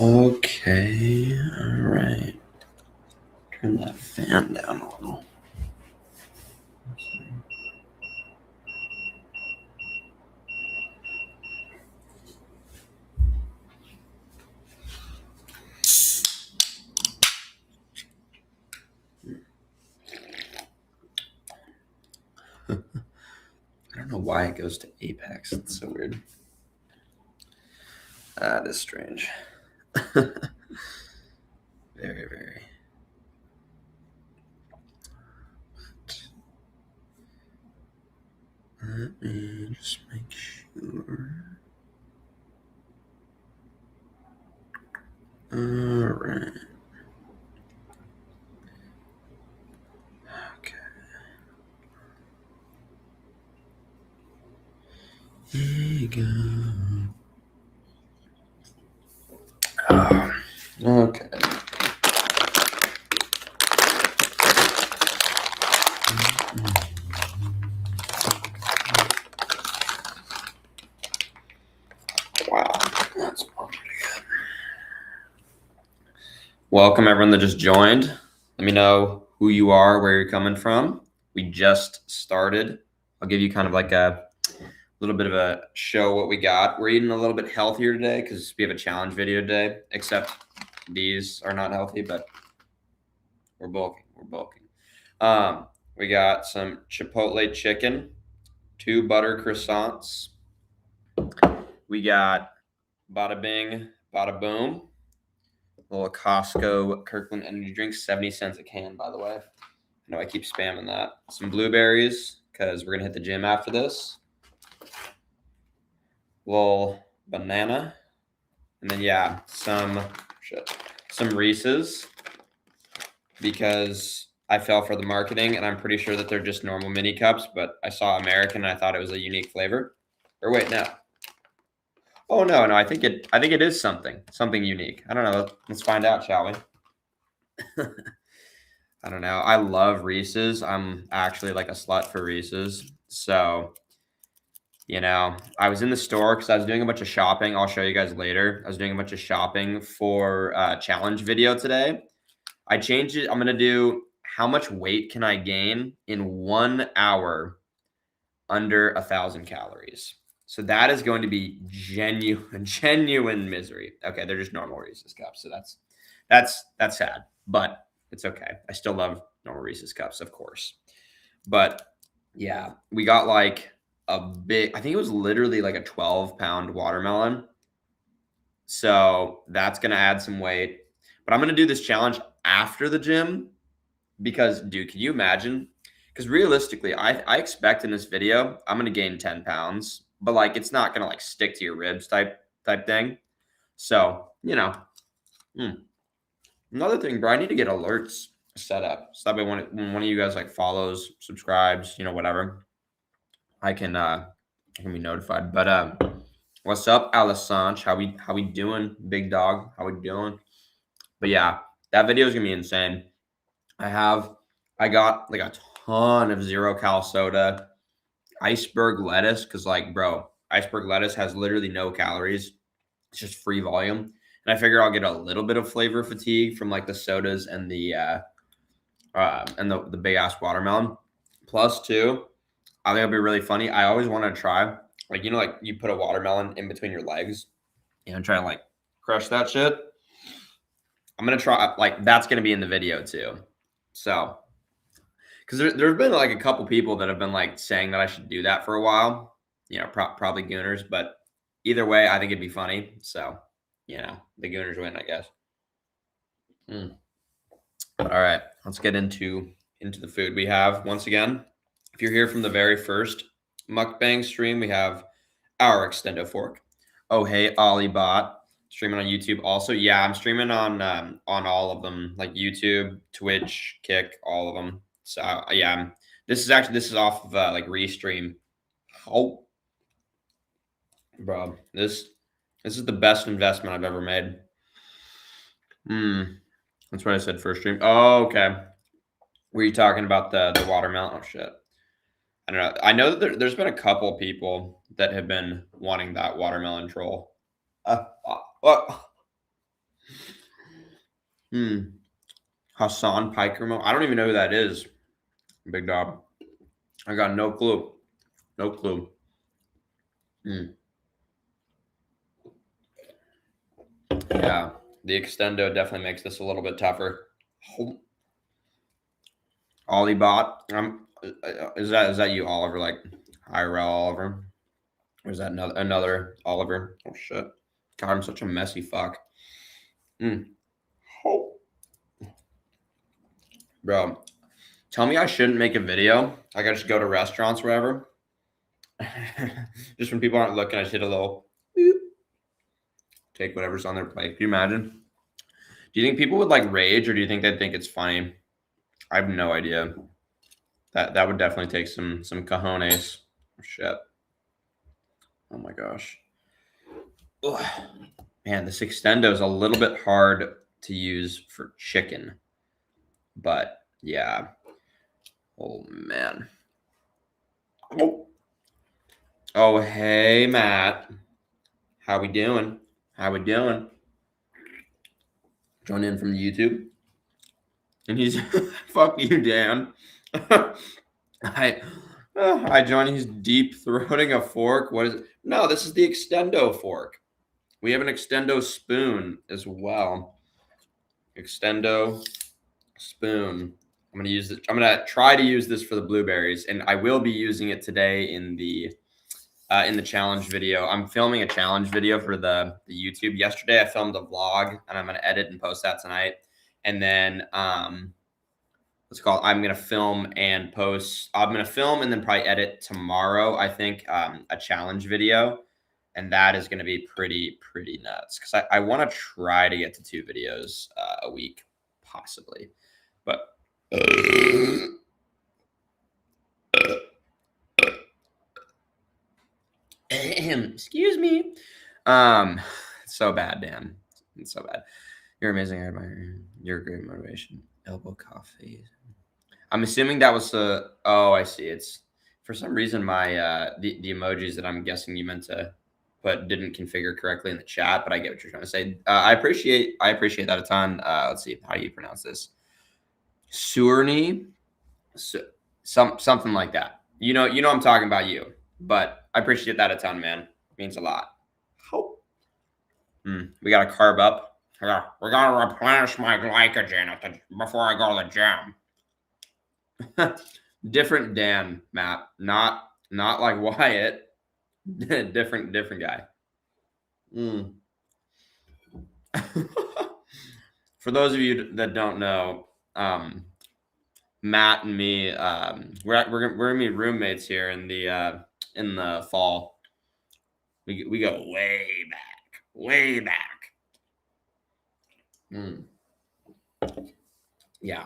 Okay, all right. Turn that fan down a little. I don't know why it goes to Apex. It's so weird. That is strange. Very, very. Let me just make sure. All right. Okay. Here you go. Okay. Wow, that's all pretty good. Welcome everyone that just joined. Let me know who you are, where you're coming from. We just started. I'll give you kind of like a little bit of a show what we got. We're eating a little bit healthier today because we have a challenge video today, except these are not healthy, but we're bulking. We got some Chipotle chicken, 2 butter croissants. We got bada bing, bada boom. A little Costco Kirkland energy drink, 70 cents a can, by the way. I know I keep spamming that. Some blueberries, because we're going to hit the gym after this. Little banana. And then, yeah, some Reese's, because I fell for the marketing, and I'm pretty sure that they're just normal mini cups, but I saw American, and I thought it was a unique flavor. Or wait, no. Oh, no, I think it is something unique. I don't know. Let's find out, shall we? I don't know. I love Reese's. I'm actually like a slut for Reese's. So, I was in the store because I was doing a bunch of shopping. I'll show you guys later. I was doing a bunch of shopping for a challenge video today. I changed it. I'm going to do how much weight can I gain in 1 hour under 1,000 calories. So that is going to be genuine misery. Okay, they're just normal Reese's cups. So that's sad, but it's okay. I still love normal Reese's cups, of course. But yeah, we got like a big, I think it was literally like a 12-pound watermelon. So that's going to add some weight. But I'm going to do this challenge after the gym because, dude, can you imagine? Because realistically, I expect in this video, I'm going to gain 10 pounds, but like it's not going to like stick to your ribs type thing. So, Another thing, bro, I need to get alerts set up. So that way when one of you guys like follows, subscribes, whatever, I can be notified. But what's up, Alessandro? How we doing, big dog? How we doing? But yeah, that video is gonna be insane. I got like a ton of 0-cal soda, iceberg lettuce, because like, bro, iceberg lettuce has literally no calories. It's just free volume. And I figure I'll get a little bit of flavor fatigue from like the sodas and the big ass watermelon. Plus two, I think it'll be really funny. I always want to try, like, like you put a watermelon in between your legs, try to like crush that shit. I'm gonna try, like, that's gonna be in the video too. So, because there's been like a couple people that have been like saying that I should do that for a while. Probably gooners, but either way, I think it'd be funny. So, the gooners win, I guess. All right, let's get into the food we have. Once again, if you're here from the very first mukbang stream, we have our extendo fork. Oh, hey, Olliebot, streaming on YouTube also. Yeah, I'm streaming on all of them, like YouTube, Twitch, Kick, all of them. So yeah, this is off of like Restream. Oh, bro, this is the best investment I've ever made. That's what I said first stream. Oh, okay. Were you talking about the watermelon? Oh shit. I don't know. I know that there's been a couple people that have been wanting that watermelon troll. Hassan Piker. I don't even know who that is. Big dog. I got no clue. No clue. Yeah, the extendo definitely makes this a little bit tougher. Olliebot. Is that you, Oliver? Like IRL Oliver? Or is that another Oliver? Oh shit! God, I'm such a messy fuck. Oh. Bro, tell me I shouldn't make a video. Like I just go to restaurants wherever. Just when people aren't looking, I just hit a little boop, take whatever's on their plate. Can you imagine? Do you think people would like rage, or do you think they'd think it's funny? I have no idea. That would definitely take some cojones. Shit. Oh my gosh. Ugh. Man, this extendo is a little bit hard to use for chicken. But yeah. Oh man. Oh hey Matt. How we doing? How we doing? Join in from YouTube. And he's fuck you, Dan. I join. He's deep throating a fork. What is it? No, this is the extendo fork. We have an extendo spoon as well. Extendo spoon. I'm gonna use it. I'm gonna try to use this for the blueberries, and I will be using it today in the challenge video. I'm filming a challenge video for the YouTube. Yesterday, I filmed a vlog, and I'm gonna edit and post that tonight. And then what's it called? I'm gonna film and post. I'm gonna film and then probably edit tomorrow. I think a challenge video. And that is going to be pretty nuts because I want to try to get to 2 videos a week, possibly. But excuse me. It's so bad, Dan. It's so bad. You're amazing. I admire you. You're a great motivation. Elbow coffee. I'm assuming that was the. Oh, I see. It's for some reason my the emojis that I'm guessing you meant to. But didn't configure correctly in the chat. But I get what you're trying to say. I appreciate that a ton. Let's see, how do you pronounce this? Suerny, something like that. You know, I'm talking about you. But I appreciate that a ton, man. It means a lot. We got to carb up. We're gonna replenish my glycogen before I go to the gym. Different Dan, Matt. Not like Wyatt. different guy. For those of you that don't know, Matt and me, we're gonna be roommates here in the fall. We go way back. Yeah,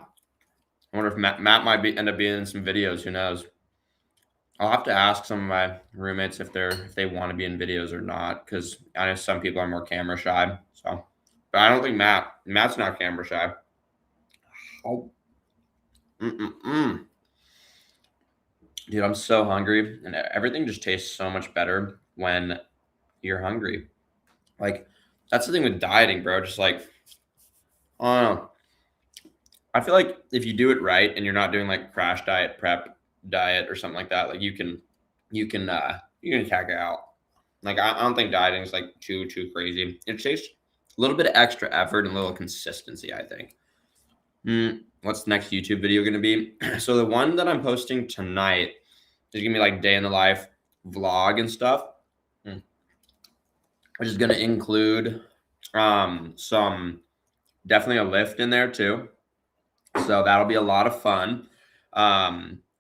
I wonder if Matt might end up being in some videos. Who knows? I'll have to ask some of my roommates if they want to be in videos or not, because I know some people are more camera shy. So, but I don't think Matt's not camera shy. Oh, dude, I'm so hungry, and everything just tastes so much better when you're hungry. Like that's the thing with dieting, bro. Just like, I don't know. I feel like if you do it right and you're not doing like crash diet, prep diet or something like that, like you can tag out. Like I don't think dieting is like too crazy. It takes a little bit of extra effort and a little consistency, I think. What's the next YouTube video going to be? So the one that I'm posting tonight is going to be like day in the life vlog and stuff, which is going to include some definitely a lift in there too. So that'll be a lot of fun.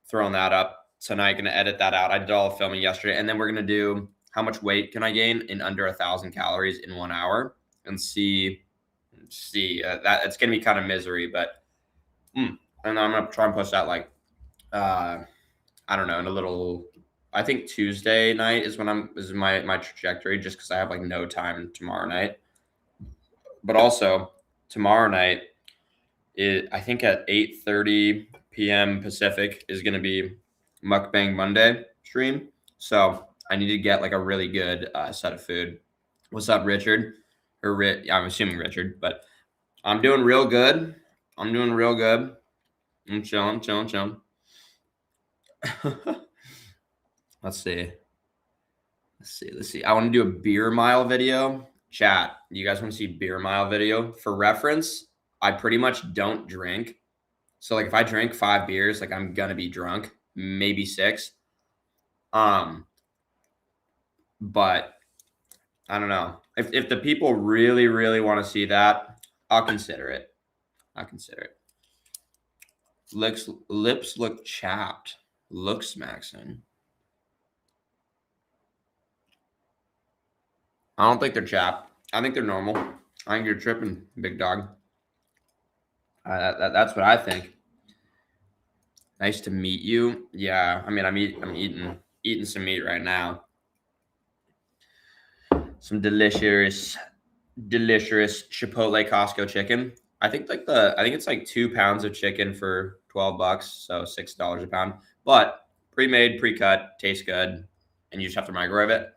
Throwing that up tonight, going to edit that out. I did all the filming yesterday, and then we're going to do how much weight can I gain in under 1,000 calories in 1 hour, and see that it's going to be kind of misery, but and I'm going to try and post that like I don't know, in a little. I think Tuesday night is when is my trajectory, just because I have like no time tomorrow night. But also tomorrow night, I think at 8:30 p.m. Pacific is going to be Mukbang Monday stream. So I need to get like a really good set of food. What's up, Richard? I'm assuming Richard, but I'm doing real good. I'm doing real good. I'm chilling. Let's see. I want to do a beer mile video. Chat, you guys want to see beer mile video? For reference, I pretty much don't drink. So like if I drink 5 beers, like I'm gonna be drunk, maybe 6. But I don't know. If the people really, really want to see that, I'll consider it. Lips look chapped. Looks maxing. I don't think they're chapped. I think they're normal. I think you're tripping, big dog. That's what I think. Nice to meet you. Yeah, I mean, I'm eating some meat right now. Some delicious Chipotle Costco chicken. I think it's like 2 pounds of chicken for $12, so $6 a pound. But pre-made, pre-cut, tastes good, and you just have to microwave it.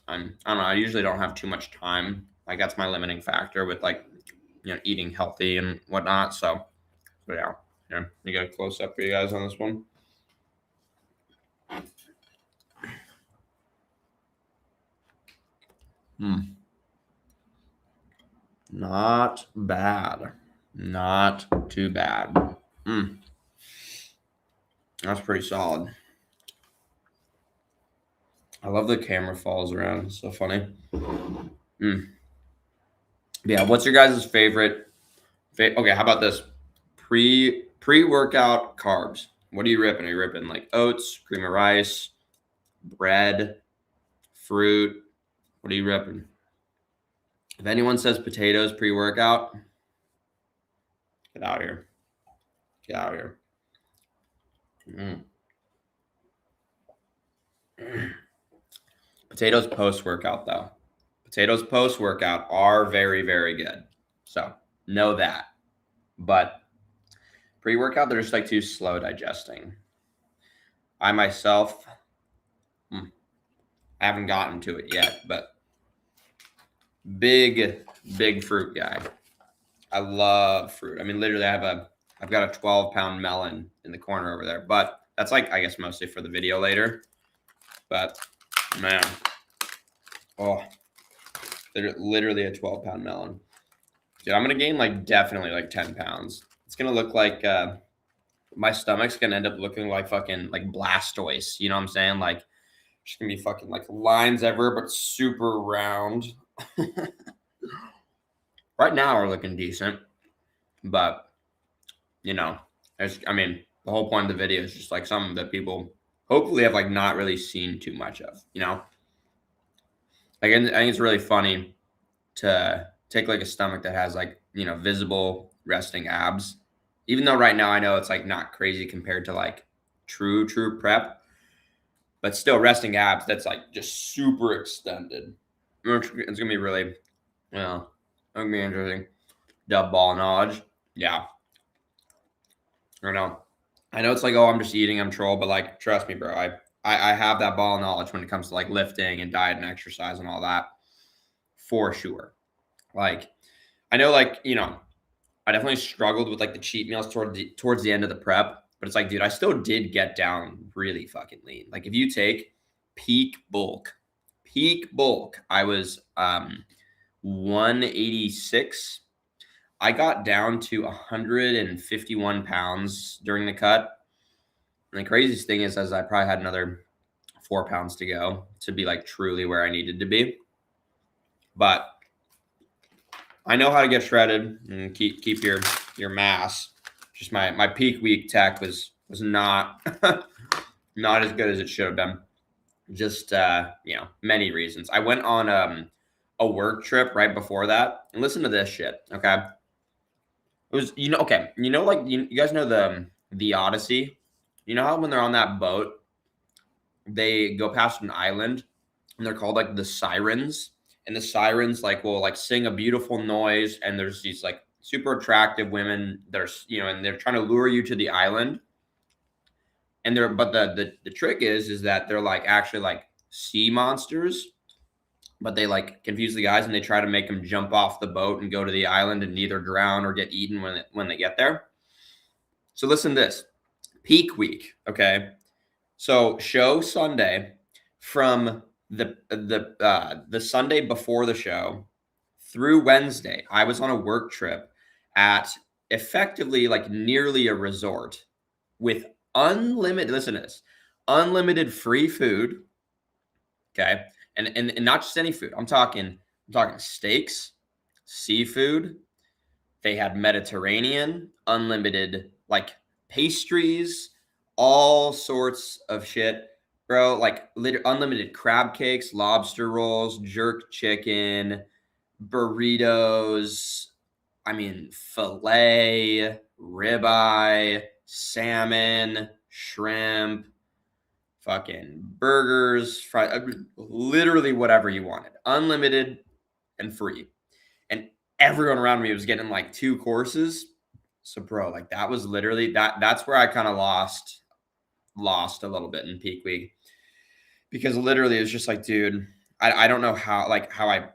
I don't know. I usually don't have too much time. Like that's my limiting factor with like eating healthy and whatnot. So yeah, you got a close up for you guys on this one. Not bad. Not too bad. That's pretty solid. I love the camera falls around. It's so funny. Yeah, what's your guys' favorite? Okay, how about this? Pre-workout carbs. What are you ripping? Are you ripping like oats, cream of rice, bread, fruit? What are you ripping? If anyone says potatoes pre-workout, get out of here. Get out of here. Potatoes post-workout, though. Potatoes post-workout are very, very good. So know that. But pre-workout, they're just like too slow digesting. I myself, I haven't gotten to it yet, but big fruit guy. I love fruit. I mean, literally, I've got a 12-pound melon in the corner over there, but that's like, I guess, mostly for the video later. But man, oh, they're literally a 12-pound melon. Dude, I'm gonna gain like definitely like 10 pounds. It's gonna look like my stomach's gonna end up looking like fucking like Blastoise. You know what I'm saying? Like, it's gonna be fucking like lines everywhere, but super round. Right now, we're looking decent, but I mean, the whole point of the video is just like something that people hopefully have like not really seen too much of. Like I think it's really funny to take like a stomach that has like visible resting abs, even though right now I know it's like not crazy compared to like true prep, but still resting abs that's like just super extended. It's gonna be really it's gonna be interesting. Dub ball knowledge. Yeah. I know it's like, oh, I'm just eating, I'm troll, but like trust me, bro, I have that ball of knowledge when it comes to like lifting and diet and exercise and all that, for sure. Like I know, like I definitely struggled with like the cheat meals towards the end of the prep, but it's like, dude, I still did get down really fucking lean. Like if you take peak bulk, I was 186. I got down to 151 pounds during the cut. And the craziest thing is I probably had another 4 pounds to go to be like truly where I needed to be. But I know how to get shredded and keep your mass. Just my peak week tech was not not as good as it should have been. Just many reasons. I went on a work trip right before that, and listen to this shit. Okay, it was like you guys know the Odyssey. You know how when they're on that boat, they go past an island, and they're called like the sirens, and the sirens like will like sing a beautiful noise, and there's these like super attractive women that are and they're trying to lure you to the island, and the trick is that they're like actually like sea monsters, but they like confuse the guys and they try to make them jump off the boat and go to the island and either drown or get eaten when they get there. So listen to this. Peak week, okay? So show Sunday, from the Sunday before the show through Wednesday, I was on a work trip at effectively like nearly a resort with unlimited, listen to this, unlimited free food, okay? And not just any food. I'm talking steaks, seafood. They had Mediterranean, unlimited like pastries, all sorts of shit, bro. Like unlimited crab cakes, lobster rolls, jerk chicken, burritos. I mean, filet, ribeye, salmon, shrimp, fucking burgers, literally whatever you wanted, unlimited and free. And everyone around me was getting like 2 courses. So, bro, like that was literally that's where I kind of lost a little bit in peak week, because literally it was just like, dude, I don't know how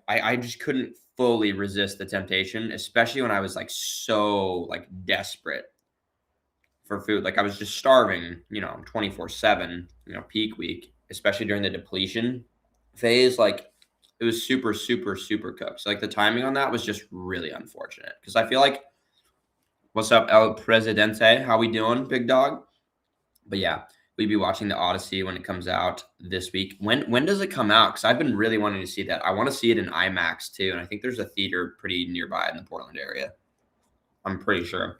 I just couldn't fully resist the temptation, especially when I was like so like desperate for food. Like I was just starving, 24/7, peak week, especially during the depletion phase. Like it was super, super, super cooked. So like the timing on that was just really unfortunate, because I feel like, what's up, El Presidente? How we doing, big dog? But yeah, we'd be watching the Odyssey when it comes out this week. When does it come out? Because I've been really wanting to see that. I want to see it in IMAX too, and I think there's a theater pretty nearby in the Portland area. I'm pretty sure.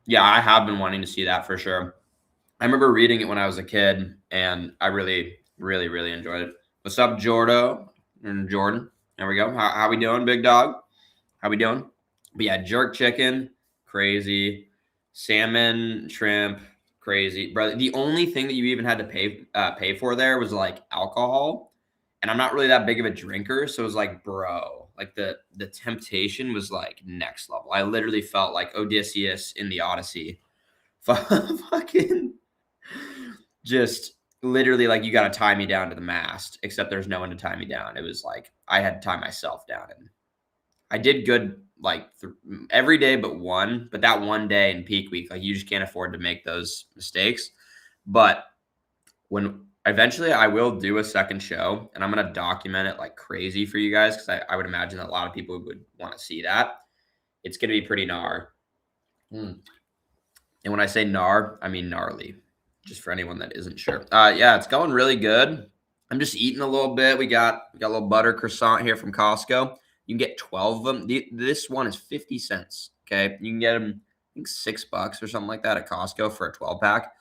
Yeah, I have been wanting to see that for sure. I remember reading it when I was a kid, and I really, really, really enjoyed it. What's up, Jordo and Jordan? There we go. How we doing, big dog? How we doing? But yeah, jerk chicken, crazy. Salmon, shrimp, crazy. Brother, the only thing that you even had to pay for there was like alcohol. And I'm not really that big of a drinker, so it was like, bro, like the temptation was like next level. I literally felt like Odysseus in the Odyssey. Fucking just literally like, you got to tie me down to the mast, except there's no one to tie me down. It was like I had to tie myself down, and I did good like every day but one. But that one day in peak week, like you just can't afford to make those mistakes. But when eventually I will do a second show, and I'm going to document it like crazy for you guys, because I would imagine that a lot of people would want to see that. It's going to be pretty gnar. And when I say gnar, I mean gnarly, just for anyone that isn't sure. Yeah, it's going really good. I'm just eating a little bit. We got a little butter croissant here from Costco. You can get 12 of them. This one is 50 cents. Okay. You can get them, I think, $6 or something like that at Costco for a 12 pack.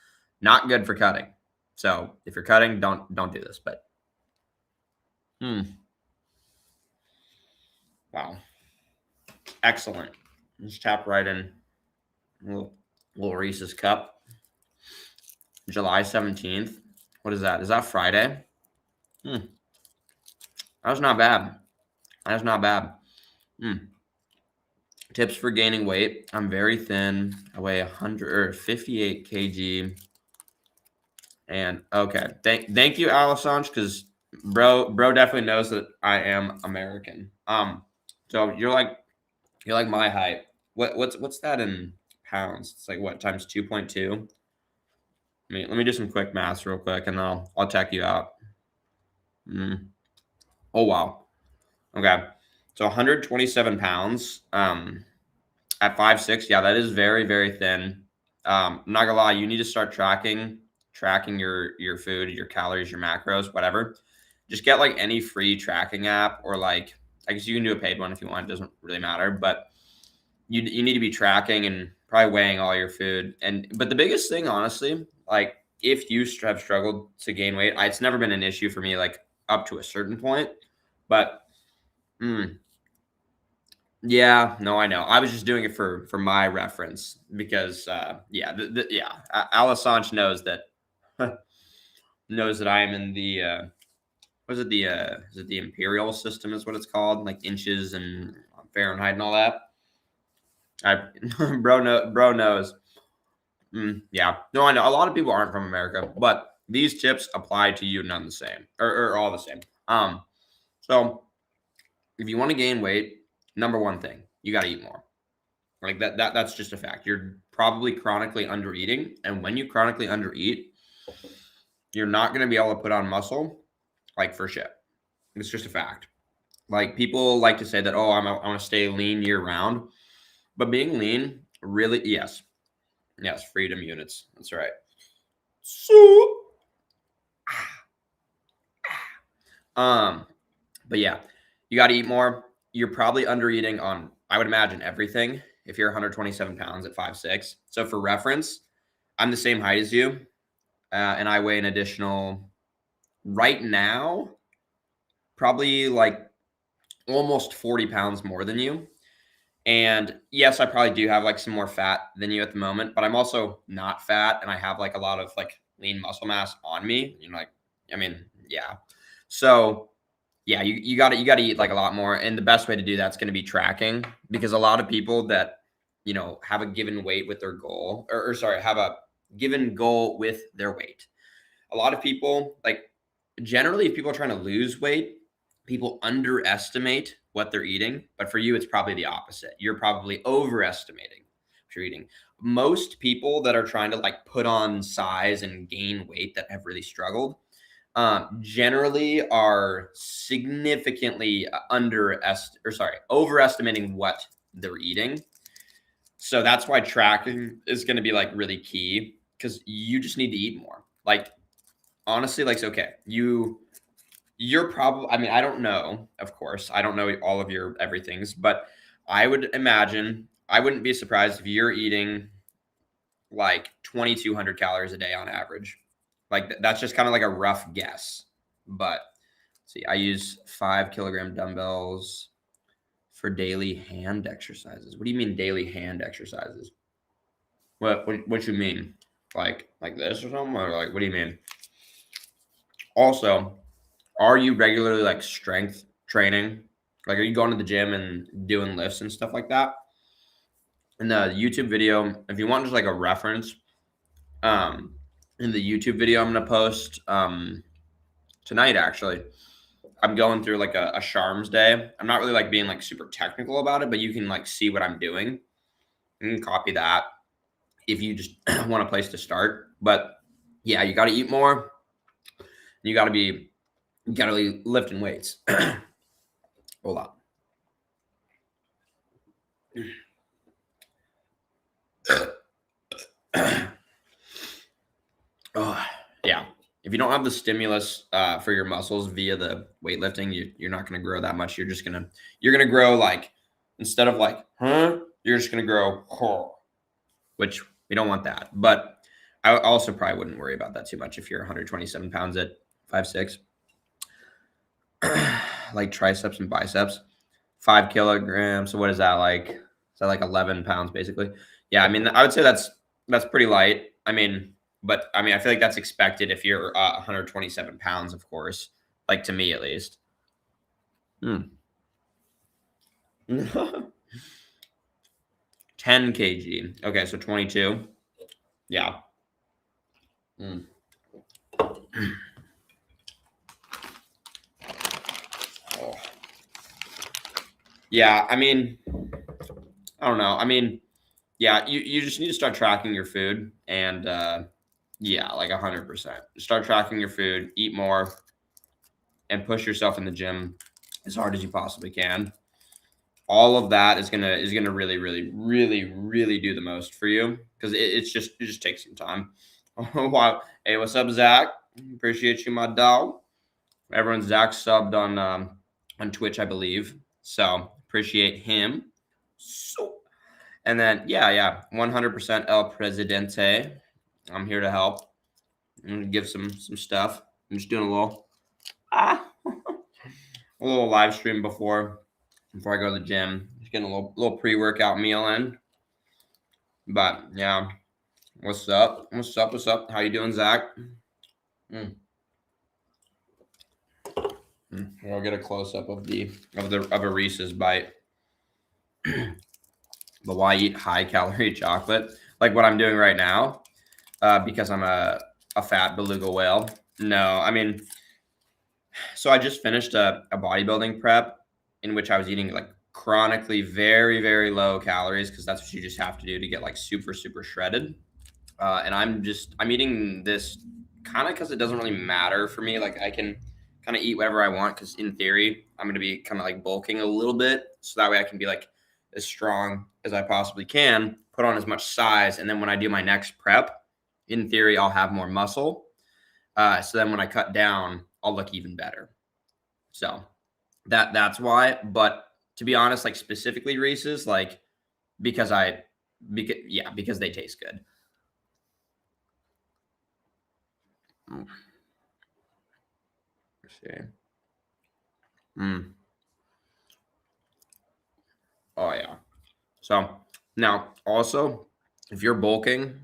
Not good for cutting. So if you're cutting, don't do this. But wow, excellent. Just tap right in. Little Reese's cup. July 17th. What is that? Is that Friday? That was not bad. That's not bad. Tips for gaining weight. I'm very thin. I weigh 158 kg. And okay, thank you, Alessandro, because bro definitely knows that I am American. So you're like my height. What's that in pounds? It's like what, times 2.2? Let me do some quick math real quick, and then I'll check you out. Oh wow. Okay. So 127 pounds. At 5'6", yeah, that is very, very thin. I'm not gonna lie, you need to start tracking your food, your calories, your macros, whatever. Just get like any free tracking app, or like, I guess you can do a paid one if you want. It doesn't really matter, but you need to be tracking and probably weighing all your food. But the biggest thing, honestly, like if you have struggled to gain weight, it's never been an issue for me, like up to a certain point, but yeah, no, I know. I was just doing it for my reference, because Alessandro knows that I am in the is it the imperial system is what it's called, like inches and Fahrenheit and all that. Bro knows. Yeah, no, I know a lot of people aren't from America, but these tips apply to you none the same, or all the same. So if you want to gain weight, number one thing, you got to eat more. Like that's just a fact. You're probably chronically undereating, and when you chronically undereat, you're not going to be able to put on muscle like for shit. It's just a fact. Like people like to say that, oh, I want to stay lean year round, but being lean really, yes, freedom units. That's right. So, but yeah, you got to eat more. You're probably undereating on, I would imagine, everything. If you're 127 pounds at 5'6". So for reference, I'm the same height as you, and I weigh an additional, right now, probably like almost 40 pounds more than you. And yes, I probably do have like some more fat than you at the moment, but I'm also not fat, and I have like a lot of like lean muscle mass on me. Like, I mean, yeah. So yeah, you got to eat like a lot more, and the best way to do that's going to be tracking, because a lot of people that have a given weight with their goal, or sorry, have a given goal with their weight. A lot of people, like, generally, if people are trying to lose weight, people underestimate what they're eating. But for you, it's probably the opposite. You're probably overestimating what you're eating. Most people that are trying to like put on size and gain weight that have really struggled, generally are significantly overestimating what they're eating. So that's why tracking is going to be like really key, because you just need to eat more. Like, honestly, like, okay, you're probably, I mean, I don't know, of course, I don't know all of your everythings, but I would imagine, I wouldn't be surprised if you're eating like 2,200 calories a day on average. Like, that's just kind of like a rough guess. But see, I use 5 kilogram dumbbells for daily hand exercises. What do you mean daily hand exercises? What you mean? Like this or something? Or like, what do you mean? Also, are you regularly like strength training? Like, are you going to the gym and doing lifts and stuff like that? In the YouTube video, if you want just like a reference, in the YouTube video I'm gonna post tonight, actually, I'm going through like a Charms day. I'm not really like being like super technical about it, but you can like see what I'm doing. You can copy that if you just want a place to start. But yeah, you got to eat more. You got to be lifting weights. Hold on. Oh, yeah. If you don't have the stimulus for your muscles via the weightlifting, you're not going to grow that much. You're going to grow like, instead of like, you're just going to grow, which we don't want that. But I also probably wouldn't worry about that too much if you're 127 pounds at 5'6". Like triceps and biceps, 5 kilograms. So what is that like? Is that like 11 pounds basically? Yeah, I mean, I would say that's pretty light. I mean, but I mean, I feel like that's expected if you're 127 pounds, of course. Like, to me, at least. 10 kg. Okay, so 22. Yeah. Oh. Yeah, I mean, I don't know. I mean, yeah, you just need to start tracking your food, and yeah, like 100%. Start tracking your food, eat more, and push yourself in the gym as hard as you possibly can. All of that is gonna really, really, really, really do the most for you, because it just takes some time. Wow. Hey, what's up, Zach? Appreciate you, my dog. Everyone, Zach subbed on Twitch, I believe. So appreciate him. So, and then yeah, 100% El Presidente. I'm here to help. I'm gonna give some stuff. I'm just doing a little live stream before I go to the gym. Just getting a little pre-workout meal in. But yeah, what's up? How you doing, Zach? I'll get a close up of a Reese's bite. But why eat high calorie chocolate like what I'm doing right now? Because I'm a fat beluga whale. No, I mean, So I just finished a bodybuilding prep in which I was eating like chronically very, very low calories because that's what you just have to do to get like super, super shredded. And I'm eating this kind of because it doesn't really matter for me. Like I can kind of eat whatever I want because in theory I'm going to be kind of like bulking a little bit, so that way I can be like as strong as I possibly can, put on as much size, and then when I do my next prep, in theory I'll have more muscle. So then when I cut down, I'll look even better. So that's why. But to be honest, like specifically Reese's, like because because they taste good. Let's see. Oh yeah. So now also, if you're bulking,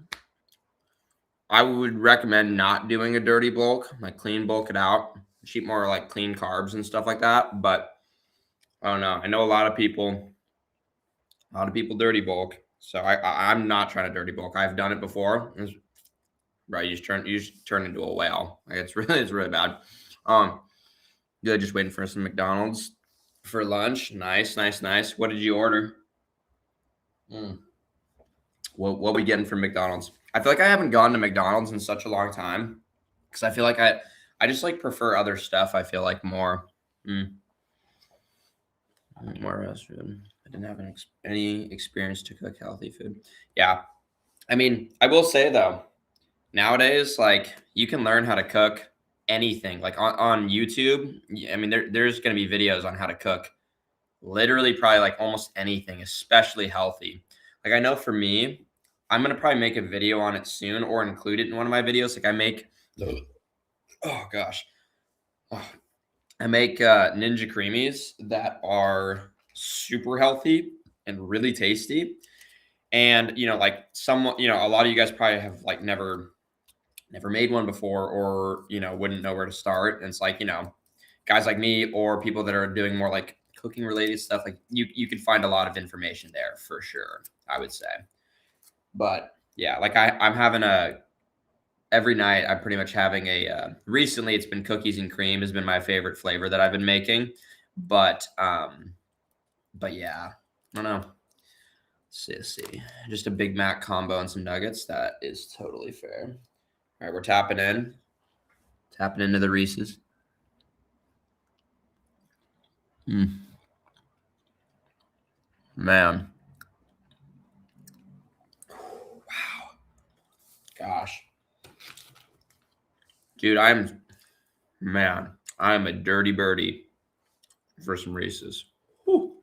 I would recommend not doing a dirty bulk, like clean bulk it out, eat more like clean carbs and stuff like that. But I don't know. I know a lot of people dirty bulk. So I'm not trying to dirty bulk. I've done it before. Right, you just turn into a whale. Like it's really bad. Yeah, just waiting for some McDonald's for lunch. Nice, nice, nice. What did you order? Mm. What we getting from McDonald's? I feel like I haven't gone to McDonald's in such a long time because I feel like I just like prefer other stuff. I feel like more. Mm, more fast food. I didn't have any experience to cook healthy food. Yeah, I mean, I will say though, nowadays, like you can learn how to cook anything. Like on YouTube, I mean, there's going to be videos on how to cook literally probably like almost anything, especially healthy. Like I know for me, I'm gonna probably make a video on it soon or include it in one of my videos. Like I make, oh gosh, oh, I make Ninja Creamies that are super healthy and really tasty. And like a lot of you guys probably have like never made one before, or wouldn't know where to start. And it's like guys like me or people that are doing more like cooking related stuff, like you could find a lot of information there for sure, I would say. But yeah, like I'm having a every night I'm pretty much having a recently it's been cookies and cream has been my favorite flavor that I've been making. But yeah, I don't know. Let's see. Just a Big Mac combo and some nuggets. That is totally fair. All right, we're tapping into the Reese's. Man. Wow. Gosh. Dude, I'm a dirty birdie for some Reese's. Whew.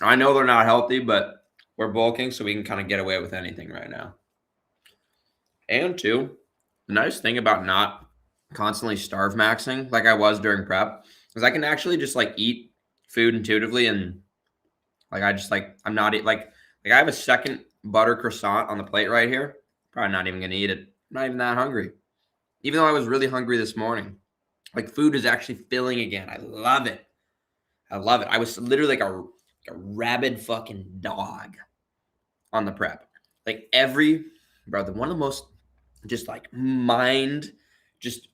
I know they're not healthy, but we're bulking, so we can kind of get away with anything right now. And two, the nice thing about not constantly starve maxing like I was during prep is I can actually just like eat food intuitively, and like I just like I'm not like I have a second butter croissant on the plate right here. Probably not even gonna eat it. I'm not even that hungry. Even though I was really hungry this morning. Like food is actually filling again. I love it. I love it. I was literally like a rabid fucking dog on the prep. Like one of the most just like mind, just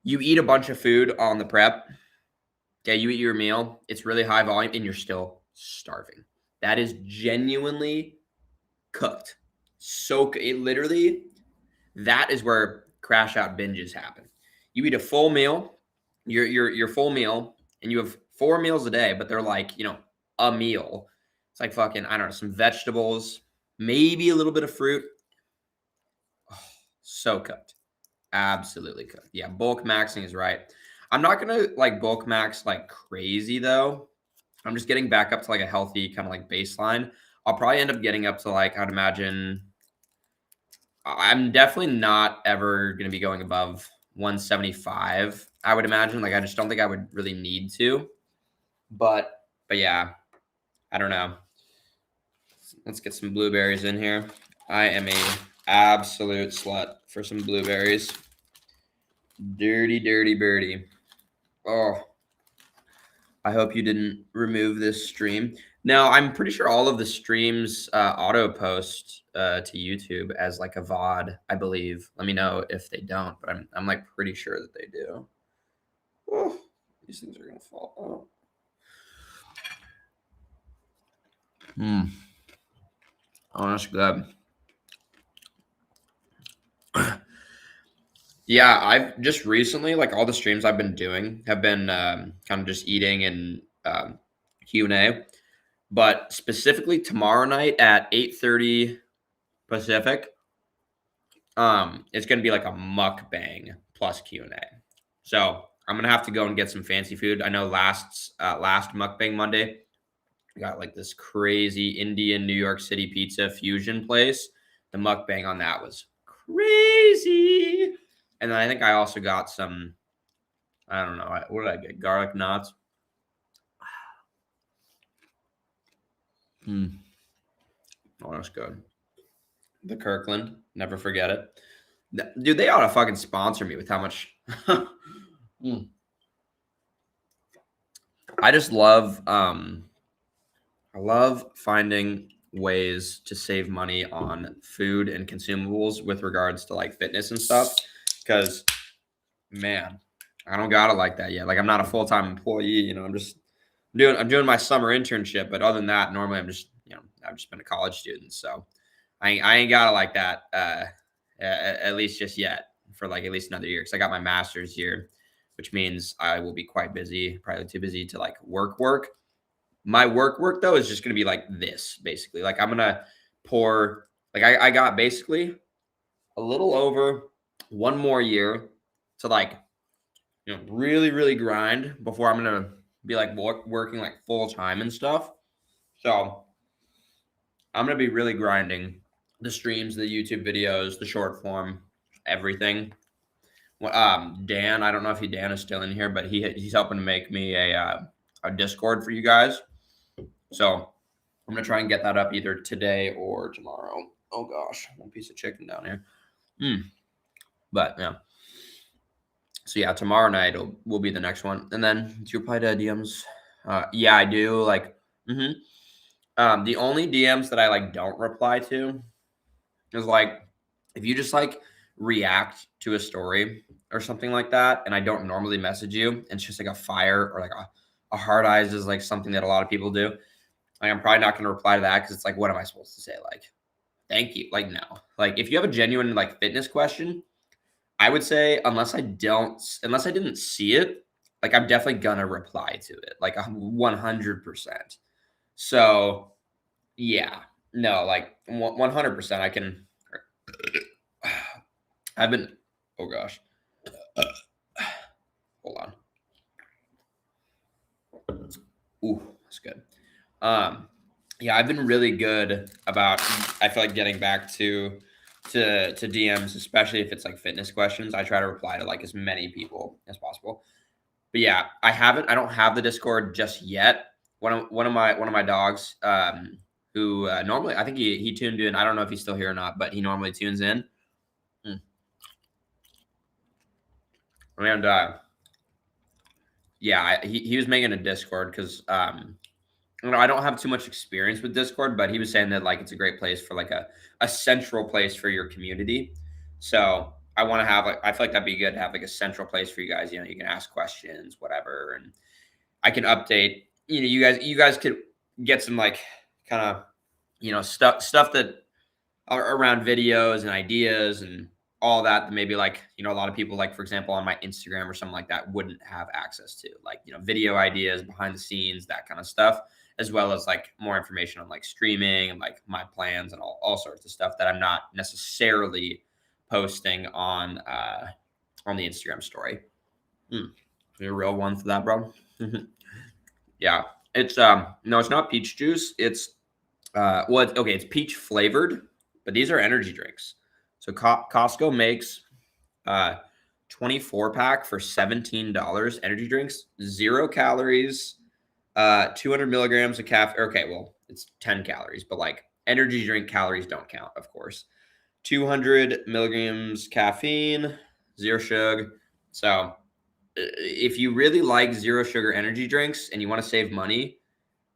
you eat a bunch of food on the prep. Okay, you eat your meal. It's really high volume, and you're still starving. That is genuinely cooked. So it literally, that is where crash out binges happen. You eat a full meal, your full meal, and you have 4 meals a day, but they're like a meal. It's like fucking I don't know, some vegetables, maybe a little bit of fruit. Oh, so cooked, absolutely cooked. Yeah, bulk maxing is right. I'm not gonna like bulk max like crazy though. I'm just getting back up to like a healthy kind of like baseline. I'll probably end up getting up to like I'd imagine. I'm definitely not ever going to be going above 175. I would imagine. Like I just don't think I would really need to. But yeah, I don't know. Let's get some blueberries in here. I am a absolute slut for some blueberries. Dirty, dirty birdie. Oh, I hope you didn't remove this stream. No, I'm pretty sure all of the streams auto post to YouTube as like a VOD, I believe. Let me know if they don't, but I'm like pretty sure that they do. Oh, these things are gonna fall out. Oh, that's good. Yeah, I've just recently, like all the streams I've been doing have been kind of just eating and Q&A. But specifically tomorrow night at 8:30 Pacific, it's gonna be like a mukbang plus Q&A. So I'm gonna have to go and get some fancy food. I know last mukbang Monday, I got like this crazy Indian New York City pizza fusion place. The mukbang on that was crazy. And then I think I also got some, I don't know, what did I get? Garlic knots. Oh, that's good. The Kirkland, never forget it. Dude, they ought to fucking sponsor me with how much. Mm. I just love, I love finding ways to save money on food and consumables with regards to like fitness and stuff. Because, man, I don't got it like that yet. Like, I'm not a full time employee. You know, I'm doing my summer internship. But other than that, normally I've just been a college student. So I ain't got it like that. At least just yet for like at least another year. Because I got my master's here, which means I will be quite busy. Probably too busy to like work. My work though is just gonna be like this basically. Like I'm gonna pour like I got basically a little over 1 more year to like really grind before I'm gonna be like working like full time and stuff. So I'm gonna be really grinding the streams, the YouTube videos, the short form, everything. Dan, I don't know if Dan is still in here, but he's helping to make me a Discord for you guys. So I'm gonna try and get that up either today or tomorrow. Oh gosh, one piece of chicken down here. But yeah. So yeah, tomorrow night will be the next one, and then do you reply to DMs? Yeah, I do. Like, the only DMs that I like don't reply to is like if you just like react to a story or something like that, and I don't normally message you, and it's just like a fire or like a hard eyes is like something that a lot of people do. Like, I'm probably not going to reply to that because it's like, what am I supposed to say? Like, thank you. Like, no. Like, if you have a genuine like fitness question, I would say unless I didn't see it, like I'm definitely gonna reply to it, like 100%. So yeah, no, like 100%. I can. I've been. Oh gosh. Hold on. Ooh, that's good. Yeah, I've been really good about. I feel like getting back to DMs, especially if it's like fitness questions. I try to reply to like as many people as possible. But yeah, I don't have the Discord just yet. One of my dogs, who normally I think he tuned in. I don't know if he's still here or not, but he normally tunes in. And yeah, he was making a Discord because I don't have too much experience with Discord, but he was saying that like it's a great place for like a central place for your community. So I want to have like I feel like that'd be good to have like a central place for you guys. You know, you can ask questions, whatever, and I can update. You know, you guys could get some like kind of stuff that are around videos and ideas and all that maybe like a lot of people like for example on my Instagram or something like that wouldn't have access to like video ideas behind the scenes, that kind of stuff, as well as like more information on like streaming and like my plans and all sorts of stuff that I'm not necessarily posting on the Instagram story. You're a real one for that, bro. Yeah, it's no, it's not peach juice. It's it's peach flavored, but these are energy drinks. So Costco makes 24 pack for $17. Energy drinks, 0 calories, 200 milligrams of caffeine. Okay, well, it's 10 calories, but like energy drink calories don't count, of course. 200 milligrams caffeine, zero sugar. So if you really like zero sugar energy drinks and you want to save money,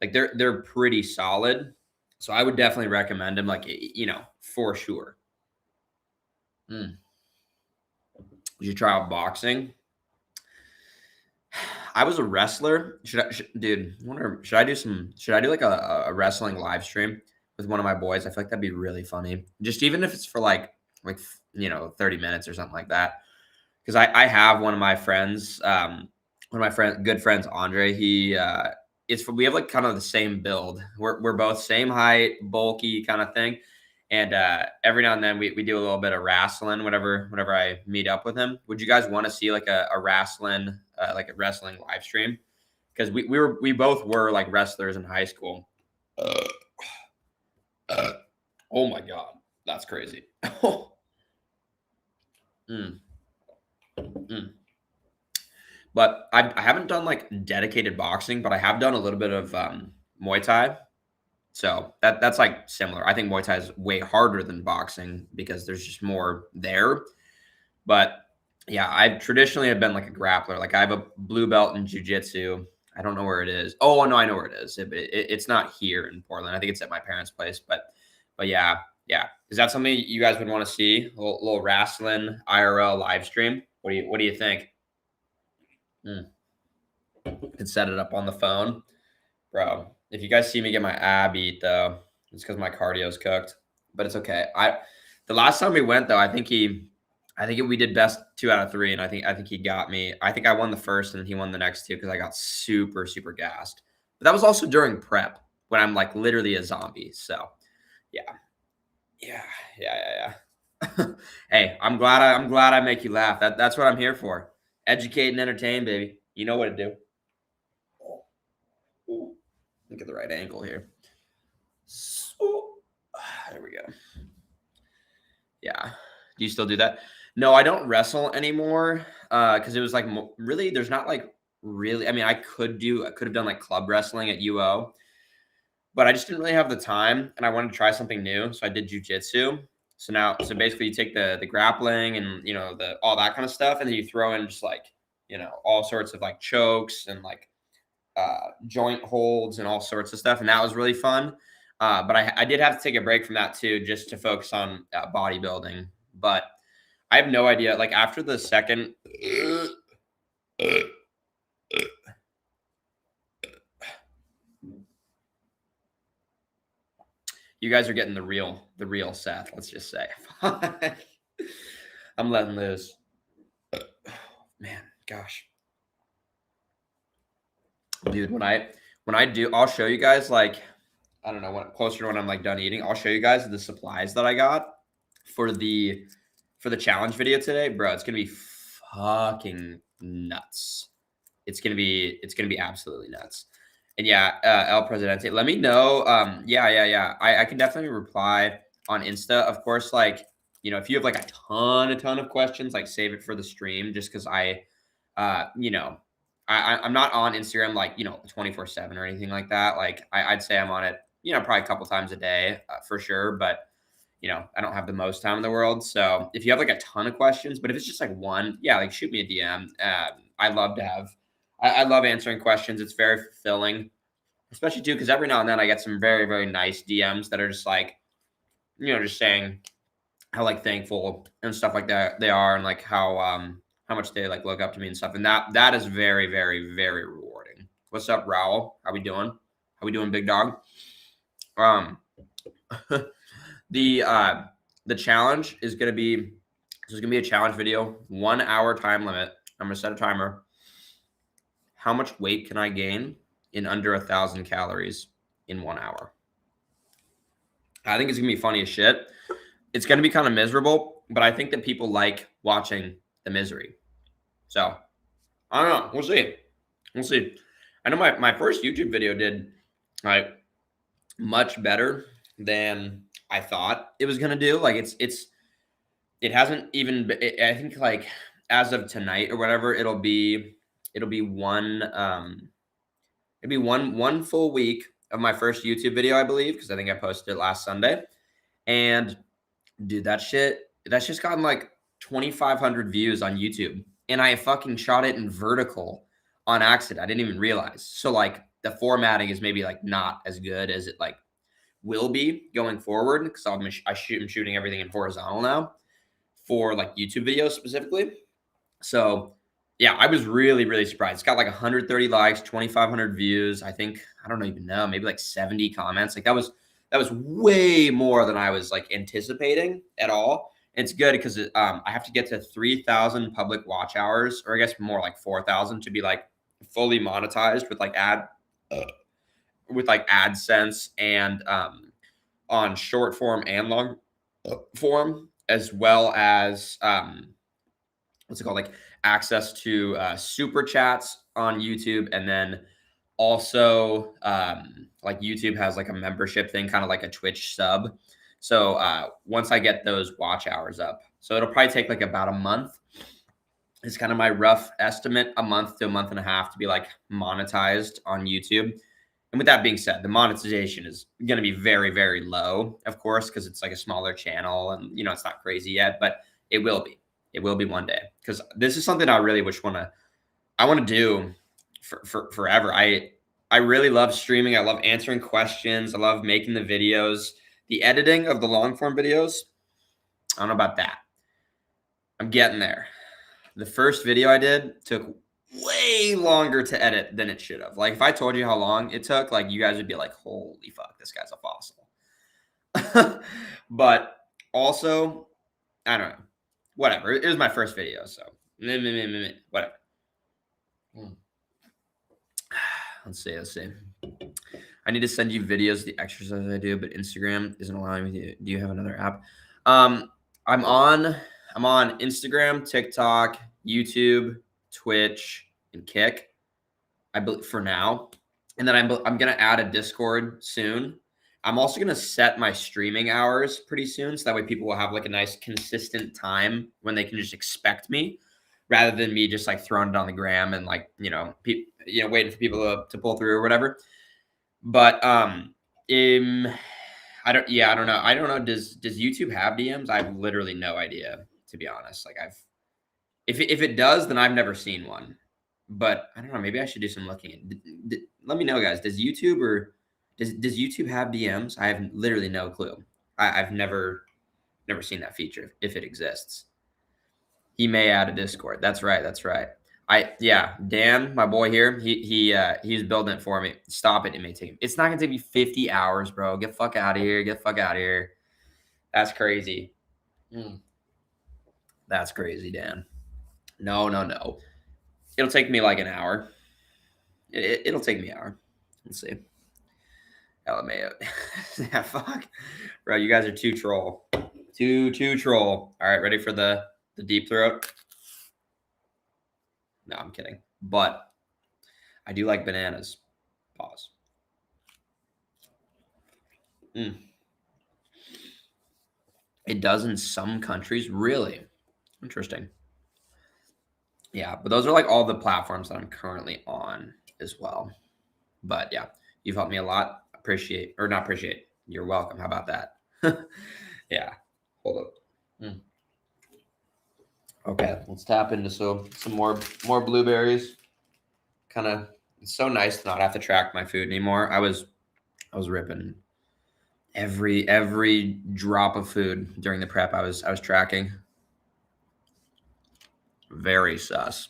Like they're pretty solid. So I would definitely recommend him, like, for sure. Mm. You should try out boxing. I was a wrestler. Dude, I wonder, should I do like a wrestling live stream with one of my boys? I feel like that'd be really funny. Just even if it's for like 30 minutes or something like that. Because I have one of my good friends, Andre. We have like kind of the same build. We're both same height, bulky kind of thing. And every now and then we do a little bit of wrestling whenever I meet up with him. Would you guys want to see like a wrestling live stream? Because we both were like wrestlers in high school. Oh my god, that's crazy. Mm, mm. But I haven't done like dedicated boxing, but I have done a little bit of Muay Thai. So that's like similar. I think Muay Thai is way harder than boxing because there's just more there. But yeah, I traditionally have been like a grappler. Like I have a blue belt in jiu-jitsu. I don't know where it is. Oh no, I know where it is. It's not here in Portland. I think it's at my parents' place. But yeah, yeah. Is that something you guys would want to see? A little wrestling IRL live stream? What do you think? Hmm. Could set it up on the phone, bro. If you guys see me get my ab eat though, it's because my cardio's cooked. But it's okay. The last time we went though, we did best 2 out of 3, and I think he got me. I think I won the first, and he won the next 2 because I got super super gassed. But that was also during prep when I'm like literally a zombie. So yeah, yeah, yeah, yeah. Hey, I'm glad I make you laugh. That's what I'm here for. Educate and entertain, baby. You know what to do. Ooh, let me get the right angle here. So, there we go. Yeah. Do you still do that? No, I don't wrestle anymore. Because it was like really, there's not like really. I mean, I could have done like club wrestling at UO, but I just didn't really have the time, and I wanted to try something new, so I did jujitsu. So basically, you take the grappling and the all that kind of stuff, and then you throw in just like all sorts of like chokes and like joint holds and all sorts of stuff, and that was really fun. But I did have to take a break from that too, just to focus on bodybuilding. But I have no idea. Like after the second, you guys are getting the real Seth. Let's just say, I'm letting loose. Man, gosh, dude. When I do, I'll show you guys like I don't know when closer to when I'm like done eating. I'll show you guys the supplies that I got for the challenge video today, bro. It's gonna be fucking nuts. It's gonna be absolutely nuts. And yeah, El Presidente, let me know. Yeah. I can definitely reply on Insta. Of course, like if you have like a ton of questions, like save it for the stream, just because uh, you know, I'm not on Instagram like 24/7 or anything like that. Like I'd say I'm on it, probably a couple times a day for sure, but I don't have the most time in the world. So if you have like a ton of questions, but if it's just like one, yeah, like shoot me a DM. I love to have, I love answering questions. It's very fulfilling, especially too, because every now and then I get some very, very nice DMs that are just like, just saying how like thankful and stuff like that they are, and like how much they like look up to me and stuff. And that is very, very, very rewarding. What's up, Raul? How we doing? How we doing, big dog? Um, the challenge is gonna be a challenge video, 1 hour time limit. I'm gonna set a timer. How much weight can I gain in under 1,000 calories in 1 hour? I think it's gonna be funny as shit. It's gonna be kind of miserable, but I think that people like watching the misery. So I don't know. We'll see. We'll see. I know my first YouTube video did like much better than I thought it was gonna do. Like it hasn't even. I think like as of tonight or whatever, it'll be one full week of my first YouTube video, I believe, because I think I posted it last Sunday. And dude, that's just gotten like 2,500 views on YouTube, and I fucking shot it in vertical on accident. I didn't even realize. So like the formatting is maybe like not as good as it like will be going forward, because I'm shooting everything in horizontal now for like YouTube videos specifically. So yeah, I was really surprised. It's got like 130 likes, 2,500 views. I think, I don't even know, maybe like 70 comments. Like that was way more than I was like anticipating at all. And it's good because I have to get to 3,000 public watch hours, or I guess more like 4,000, to be like fully monetized with like AdSense and on short form and long form, as well as what's it called, like access to super chats on YouTube. And then also like YouTube has like a membership thing, kind of like a Twitch sub. So once I get those watch hours up, so it'll probably take like about a month. It's kind of my rough estimate, a month to a month and a half, to be like monetized on YouTube. And with that being said, the monetization is going to be very low, of course, because it's like a smaller channel and, you know, it's not crazy yet, but it will be. It will be one day, because this is something I really I want to do for forever. I really love streaming. I love answering questions. I love making the videos. The editing of the long form videos, I don't know about that. I'm getting there. The first video I did took way longer to edit than it should have. Like if I told you how long it took, like you guys would be like, holy fuck, this guy's a fossil. But also, I don't know. Whatever. It was my first video, so whatever. Let's see. I need to send you videos of the exercises I do, but Instagram isn't allowing me to. Do you have another app? I'm on Instagram, TikTok, YouTube, Twitch, and Kick. I believe for now, and then I'm gonna add a Discord soon. I'm also gonna set my streaming hours pretty soon, so that way people will have like a nice consistent time when they can just expect me, rather than me just like throwing it on the gram and like waiting for people to pull through or whatever. But I don't know. I don't know. Does YouTube have DMs? I have literally no idea, to be honest. Like if it does, then I've never seen one. But I don't know. Maybe I should do some looking. Let me know, guys. Does YouTube have DMs? I have literally no clue. I've never seen that feature, if it exists. He may add a Discord. That's right. Dan, my boy here, he's building it for me. Stop it. It may take him. It's not gonna take me 50 hours, bro. Get the fuck out of here. That's crazy. That's crazy, Dan. No. It'll take me like an hour. It'll take me an hour. Let's see. LMAO. Yeah, fuck. Bro, you guys are too troll. Too troll. All right, ready for the deep throat? No, I'm kidding. But I do like bananas. Pause. It does in some countries. Really? Interesting. Yeah, but those are like all the platforms that I'm currently on as well. But yeah, you've helped me a lot. Not appreciate. You're welcome. How about that? Yeah. Hold up. Okay, let's tap into some more blueberries. Kind of, it's so nice to not have to track my food anymore. I was ripping every drop of food during the prep. I was tracking. Very sus.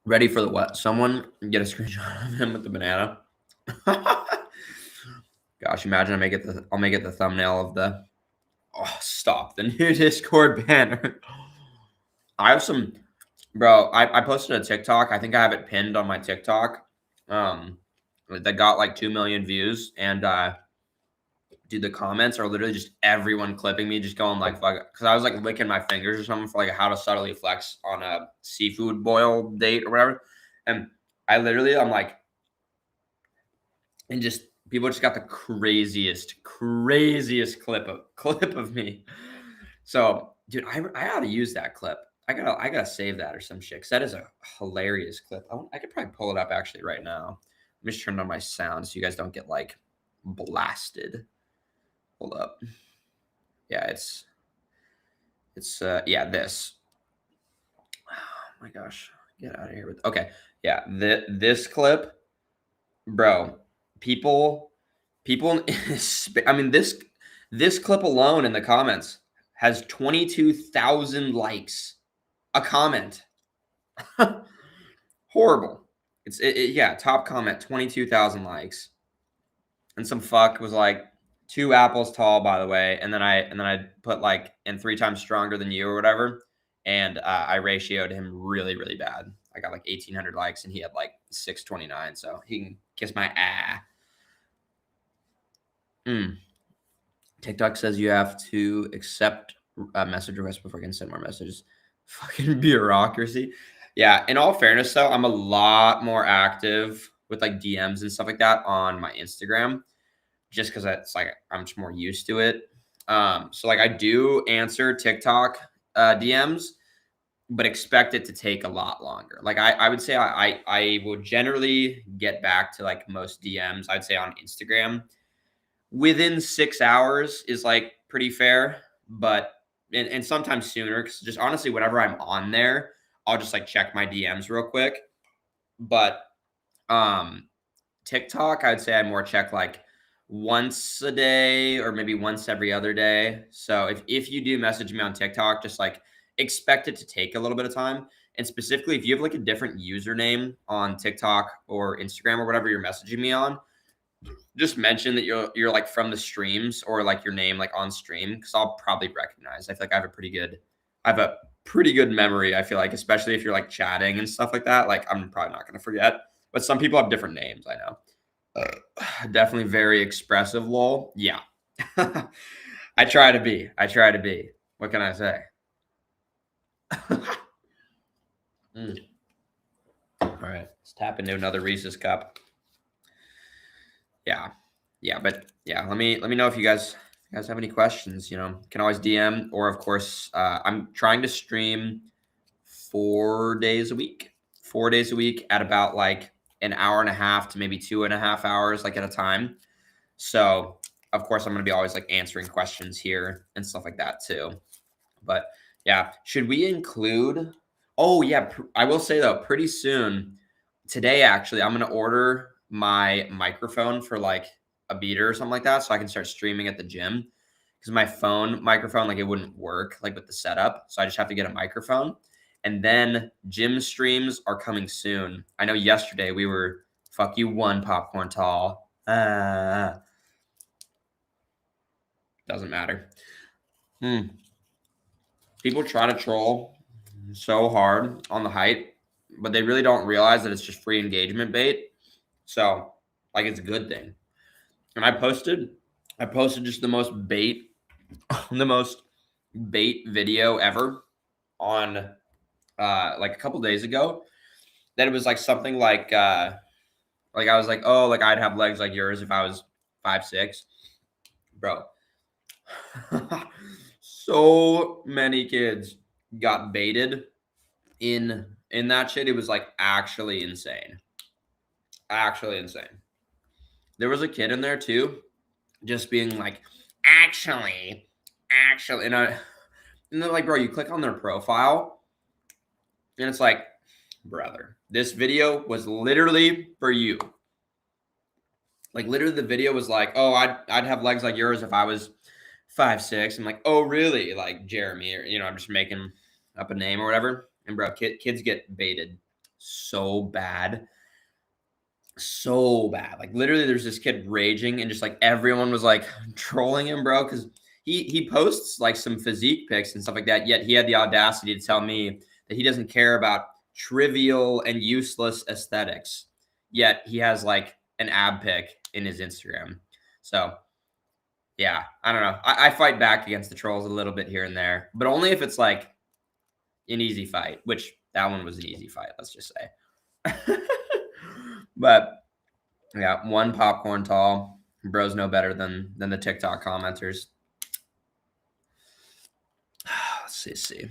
Ready for the what? Someone get a screenshot of him with the banana. Gosh, imagine I'll make it the thumbnail of the. Oh, stop the new Discord banner. I have some, bro. I posted a TikTok. I think I have it pinned on my TikTok. That got like 2 million views, and dude, the comments are literally just everyone clipping me, just going like fuck, because I was like licking my fingers or something for like how to subtly flex on a seafood boil date or whatever, and I'm like, and just people just got the craziest clip of me. So, dude, I ought to use that clip. I gotta save that or some shit, 'cause that is a hilarious clip. I could probably pull it up actually right now. Let me just turn on my sound so you guys don't get like blasted. Hold up. Yeah, it's yeah, this. my gosh, get out of here with. Okay, yeah, this clip, bro. People. I mean, this clip alone in the comments has 22,000 likes. A comment. Horrible. Yeah, top comment, 22,000 likes. And some fuck was like 2 apples tall, by the way, and then I put like and 3 times stronger than you or whatever, and I ratioed him really, really bad. I got like 1,800 likes and he had like 629, so he can kiss my ass. TikTok says you have to accept a message request before you can send more messages. Fucking bureaucracy. Yeah, in all fairness, though, I'm a lot more active with like DMs and stuff like that on my Instagram, just because it's like I'm just more used to it. So like I do answer TikTok DMs, but expect it to take a lot longer. Like I would say I will generally get back to like most DMs. I'd say on Instagram within 6 hours is like pretty fair, but and sometimes sooner, because just honestly, whenever I'm on there, I'll just like check my DMs real quick. But TikTok, I'd say I more check like once a day or maybe once every other day. So if you do message me on TikTok, just like expect it to take a little bit of time. And specifically, if you have like a different username on TikTok or Instagram or whatever you're messaging me on, just mention that you're like from the streams or like your name like on stream, because I'll probably recognize. I feel like I have a pretty good memory. I feel like, especially if you're like chatting and stuff like that, like I'm probably not gonna forget. But some people have different names. I know. Definitely very expressive. Lol. Yeah. I try to be. What can I say? All right, let's tap into another Reese's cup. Yeah, but yeah, let me know if you guys have any questions. You know, can always DM, or of course, I'm trying to stream 4 days a week. 4 days a week at about like an hour and a half to maybe 2.5 hours, like at a time. So of course, I'm gonna be always like answering questions here and stuff like that too. But yeah, should we include? Oh yeah, I will say though, pretty soon today, actually, I'm gonna order my microphone for like a beater or something like that, so I can start streaming at the gym. Because my phone microphone, like it wouldn't work like with the setup, so I just have to get a microphone. And then gym streams are coming soon. I know yesterday we were fuck you one popcorn tall. Doesn't matter. People try to troll so hard on the height, but they really don't realize that it's just free engagement bait. So like it's a good thing. And I posted just the most bait video ever on like a couple days ago. That it was like something like I was like, oh, like I'd have legs like yours if I was 5'6". Bro. So many kids got baited in that shit. It was like actually insane. There was a kid in there too, just being like, actually, and they're like, bro, you click on their profile, and it's like, brother, this video was literally for you. Like literally, the video was like, oh, I'd have legs like yours if I was 5'6". I'm like, oh, really? Like Jeremy, or I'm just making up a name or whatever. And bro, kids get baited so bad. Like literally there's this kid raging and just like everyone was like trolling him, bro, because he posts like some physique pics and stuff like that, yet he had the audacity to tell me that he doesn't care about trivial and useless aesthetics, yet he has like an ab pic in his Instagram. So yeah, I don't know. I fight back against the trolls a little bit here and there, but only if it's like an easy fight, which that one was an easy fight, let's just say. But yeah, one popcorn tall. Bros know better than the TikTok commenters. Let's see.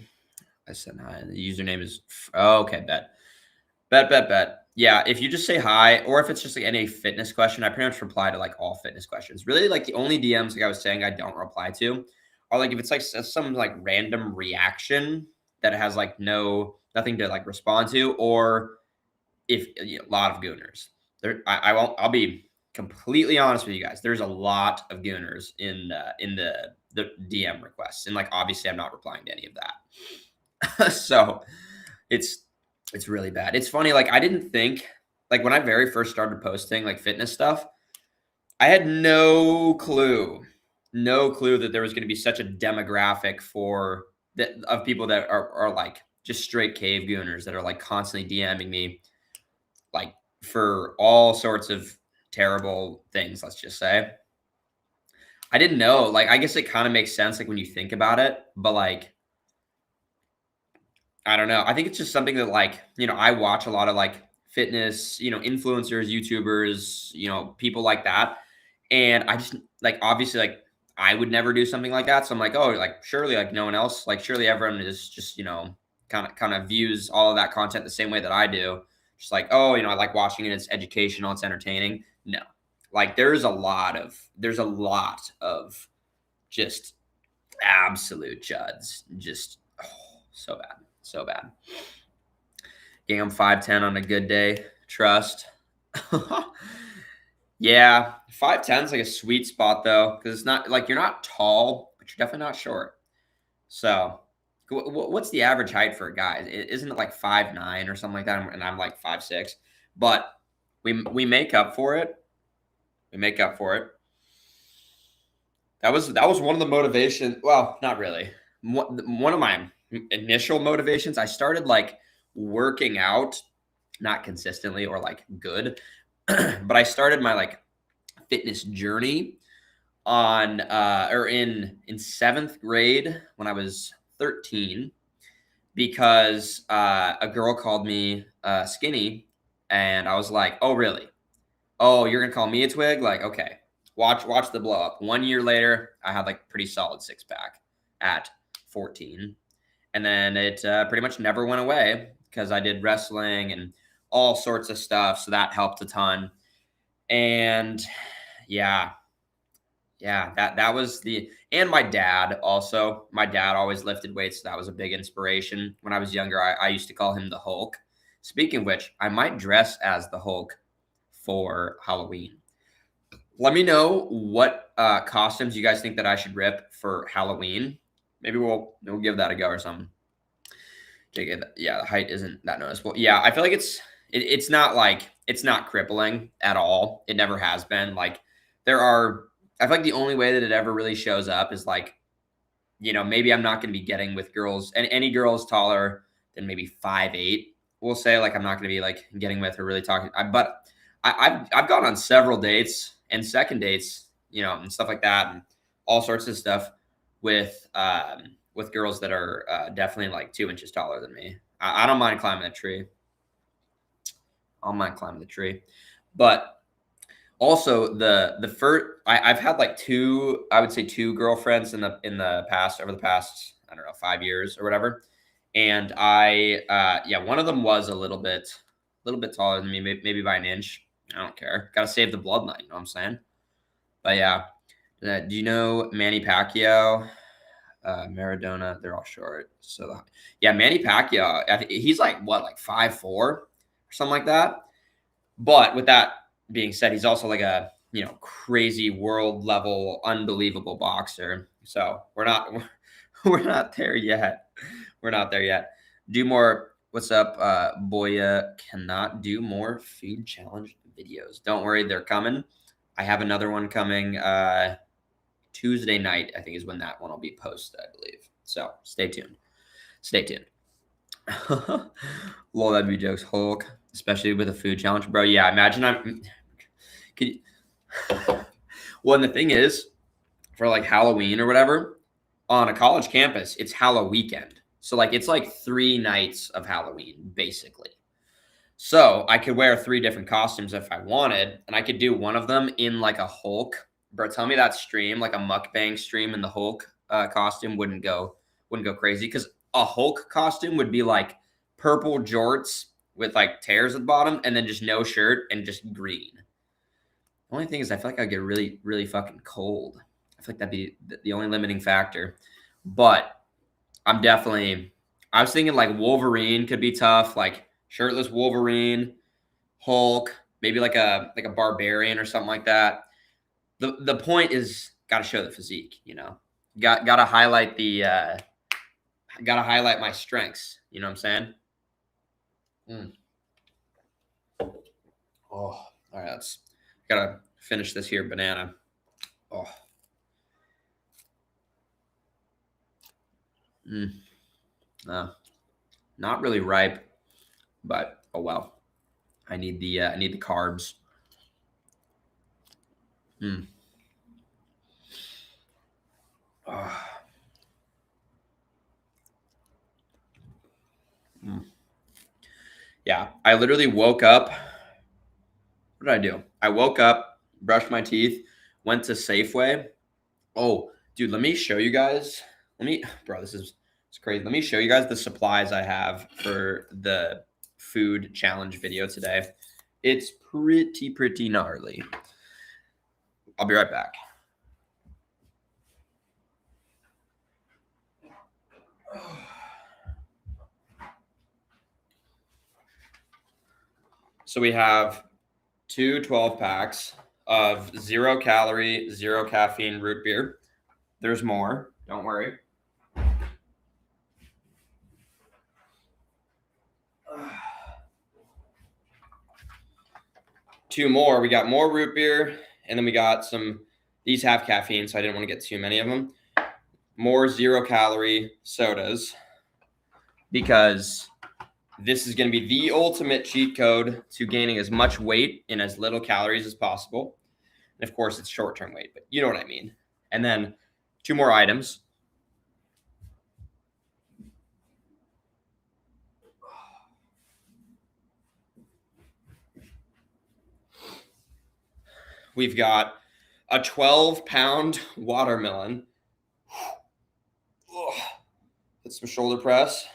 I said hi. The username is okay. Bet. Yeah, if you just say hi, or if it's just like any fitness question, I pretty much reply to like all fitness questions. Really, like the only DMs, like I was saying, I don't reply to are like if it's like some like random reaction that has like no nothing to like respond to, or if a lot of gooners. I won't. I'll be completely honest with you guys. There's a lot of gooners in the DM requests, and like obviously I'm not replying to any of that. So it's really bad. It's funny. Like I didn't think like when I very first started posting like fitness stuff, I had no clue that there was going to be such a demographic for that of people that are like just straight cave gooners that are like constantly DMing me like for all sorts of terrible things, let's just say. I didn't know. Like, I guess it kind of makes sense, like, when you think about it, but, like, I don't know. I think it's just something that, like, I watch a lot of, like, fitness, influencers, YouTubers, people like that, and I just like, obviously, like, I would never do something like that, so I'm like, "Oh, like, surely, like, no one else like, surely everyone is just, kinda views all of that content the same way that I do." Just like, "Oh, I like watching it, it's educational, it's entertaining." No. Like, there's a lot of just absolute chuds. Just, so bad. So bad. Yeah, I'm 5'10" on a good day. Trust. Yeah, 5'10" is like a sweet spot though, because it's not like you're not tall, but you're definitely not short. So, what's the average height for a guy? Isn't it like 5'9" or something like that? And I'm like 5'6", but we make up for it. We make up for it. That was one of the motivation. Well, not really. One of my initial motivations. I started like working out, not consistently or like good, but I started my like fitness journey on or in seventh grade when I was 13 because a girl called me skinny, and I was like, oh really? Oh, you're gonna call me a twig? Like, okay. Watch the blow up. 1 year later, I had like pretty solid six pack at 14. And then it pretty much never went away because I did wrestling and all sorts of stuff. So that helped a ton. And yeah, that was and my dad also. My dad always lifted weights. So that was a big inspiration. When I was younger, I used to call him the Hulk. Speaking of which, I might dress as the Hulk for Halloween. Let me know what costumes you guys think that I should rip for Halloween. Maybe we'll give that a go or something. Yeah, the height isn't that noticeable. Yeah, I feel like it's not like it's not crippling at all. It never has been. Like I feel like the only way that it ever really shows up is like, maybe I'm not going to be getting with girls and any girls taller than maybe 5'8". We'll say like I'm not going to be like getting with or really talking. But I've gone on several dates and second dates, and stuff like that, and all sorts of stuff with girls that are definitely like 2 inches taller than me. I don't mind climbing a tree. I don't mind climbing the tree, but also the first I've had like I would say two girlfriends in the past over the past I don't know 5 years or whatever, and one of them was a little bit taller than me, maybe by an inch. I don't care. Got to save the bloodline. You know what I'm saying? But yeah, do you know Manny Pacquiao? Maradona, they're all short. So yeah, Manny Pacquiao, I think he's like what, like 5'4" or something like that. But with that being said, he's also like a crazy world level, unbelievable boxer. So we're not we're not there yet. We're not there yet. Do more. What's up, Boya? Cannot do more food challenge videos. Don't worry, they're coming. I have another one coming. Tuesday night, I think, is when that one will be posted, I believe. So stay tuned. Stay tuned. Lol, that'd be jokes, Hulk, especially with a food challenge, bro. Yeah, imagine could you, well, and the thing is, for like Halloween or whatever, on a college campus, it's Halloween weekend. So like it's like 3 nights of Halloween, basically. So I could wear 3 different costumes if I wanted, and I could do one of them in like a Hulk. Bro, tell me that stream, like a mukbang stream in the Hulk costume wouldn't go crazy, because a Hulk costume would be like purple jorts with like tears at the bottom and then just no shirt and just green. The only thing is I feel like I'd get really, really fucking cold. I feel like that'd be the only limiting factor. But I'm definitely I was thinking like Wolverine could be tough, like shirtless Wolverine, Hulk, maybe like a barbarian or something like that. The point is got to show the physique, you know. Got to highlight the got to highlight my strengths, you know what I'm saying? Oh, all right, let's got to finish this here banana. Oh. Not really ripe, but oh well. I need the carbs. Oh. Yeah, I literally woke up. What did I do? I woke up, brushed my teeth, went to Safeway. Oh, dude, let me show you guys. Bro, it's crazy. Let me show you guys the supplies I have for the food challenge video today. It's pretty gnarly. I'll be right back. So we have two 12-packs of 0 calorie, 0 caffeine root beer. There's more. Don't worry. Two more. We got more root beer, and then we got some. These have caffeine, so I didn't want to get too many of them. More 0 calorie sodas, because this is going to be the ultimate cheat code to gaining as much weight in as little calories as possible. And of course, it's short-term weight, but you know what I mean. And then 2 more items. We've got a 12-pound watermelon. Put some shoulder press.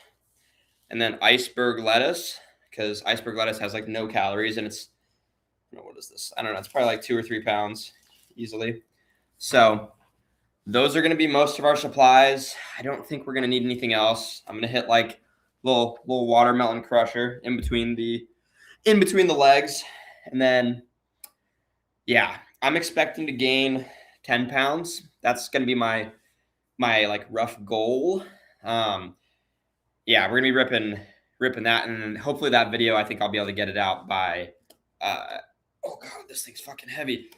And then iceberg lettuce, because iceberg lettuce has like no calories, and it's, I don't know, what is this? I don't know. It's probably like 2 or 3 pounds easily. So those are going to be most of our supplies. I don't think we're going to need anything else. I'm going to hit like little watermelon crusher in between the legs. And then, yeah, I'm expecting to gain 10 pounds. That's going to be my like rough goal. Yeah, we're gonna be ripping that, and hopefully that video, I think I'll be able to get it out by oh god, this thing's fucking heavy.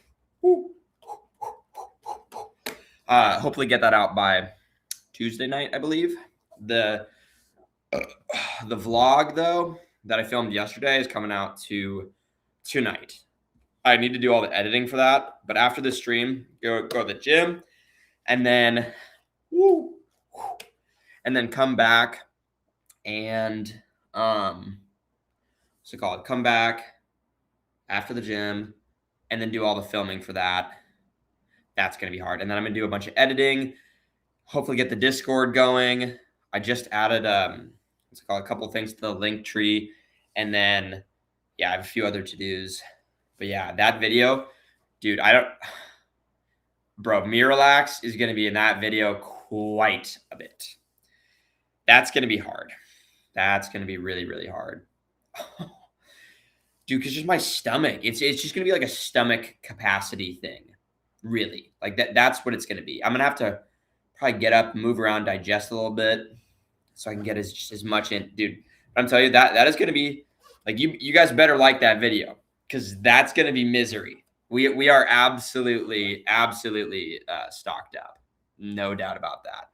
Hopefully get that out by Tuesday night, I believe. The vlog though that I filmed yesterday is coming out tonight. I need to do all the editing for that, but after the stream, go to the gym, and then come back and what's it called? Come back after the gym and then do all the filming for that. That's going to be hard. And then I'm going to do a bunch of editing, hopefully get the Discord going. I just added what's it called? A couple things to the link tree, and then yeah, I have a few other to-dos. But yeah, that video, dude, Miralax is going to be in that video quite a bit. That's going to be hard. That's going to be really, really hard. Dude, because just my stomach, it's just going to be like a stomach capacity thing, really. Like that's what it's going to be. I'm going to have to probably get up, move around, digest a little bit so I can get as much in. Dude, I'm telling you, that is going to be, like, you guys better like that video, because that's going to be misery. We are absolutely stocked up. No doubt about that.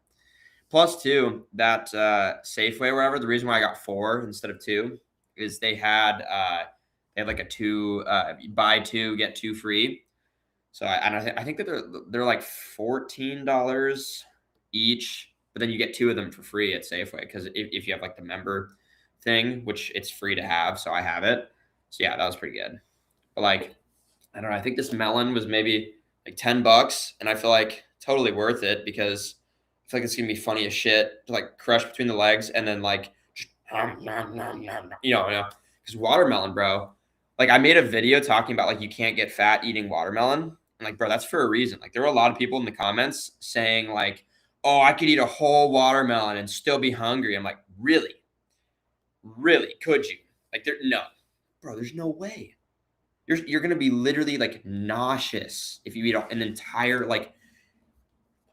Plus, too, that Safeway or whatever, the reason why I got 4 instead of 2 is they had like a 2 buy 2 get 2 free. So I think that they're like $14 each, but then you get 2 of them for free at Safeway, because if you have like the member thing, which it's free to have, so I have it. So yeah, that was pretty good. But like, I don't know, I think this melon was maybe like $10, and I feel like totally worth it, because I feel like it's gonna be funny as shit to like crush between the legs and then like just, you know, because watermelon, bro. Like, I made a video talking about like you can't get fat eating watermelon, and like, bro, that's for a reason. Like, there were a lot of people in the comments saying like, oh, I could eat a whole watermelon and still be hungry. I'm like, Really? Really? Could you? Like, no. Bro, there's no way. You're gonna be literally, like, nauseous if you eat an entire, like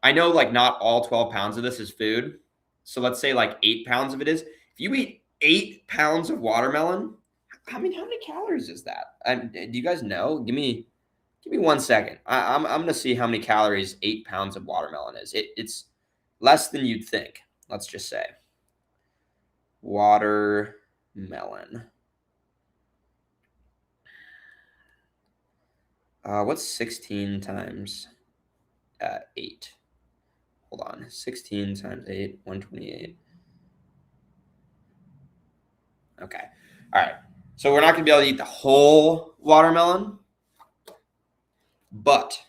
I know, like, not all 12 pounds of this is food, so let's say, like, 8 pounds of it is. If you eat 8 pounds of watermelon, how many calories is that? Do you guys know? Give me 1 second. I'm gonna see how many calories 8 pounds of watermelon is. It's less than you'd think, let's just say. Watermelon. What's 16 times 8? Hold on. 16 times 8, 128. Okay. All right. So we're not going to be able to eat the whole watermelon, but,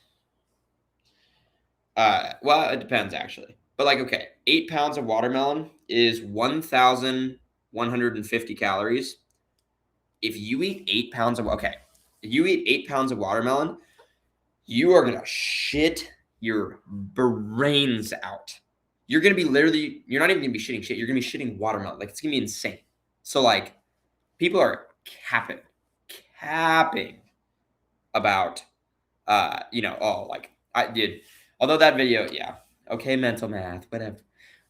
well, it depends actually. But, like, okay, 8 pounds of watermelon is 1,150 calories. If you eat 8 pounds of, okay, if you eat 8 pounds of watermelon, you are going to shit your brains out. You're going to be literally, you're not even going to be shitting shit. You're going to be shitting watermelon. Like, it's going to be insane. So, like, people are capping about, oh, like, I did. Although that video, yeah. Okay, mental math, whatever.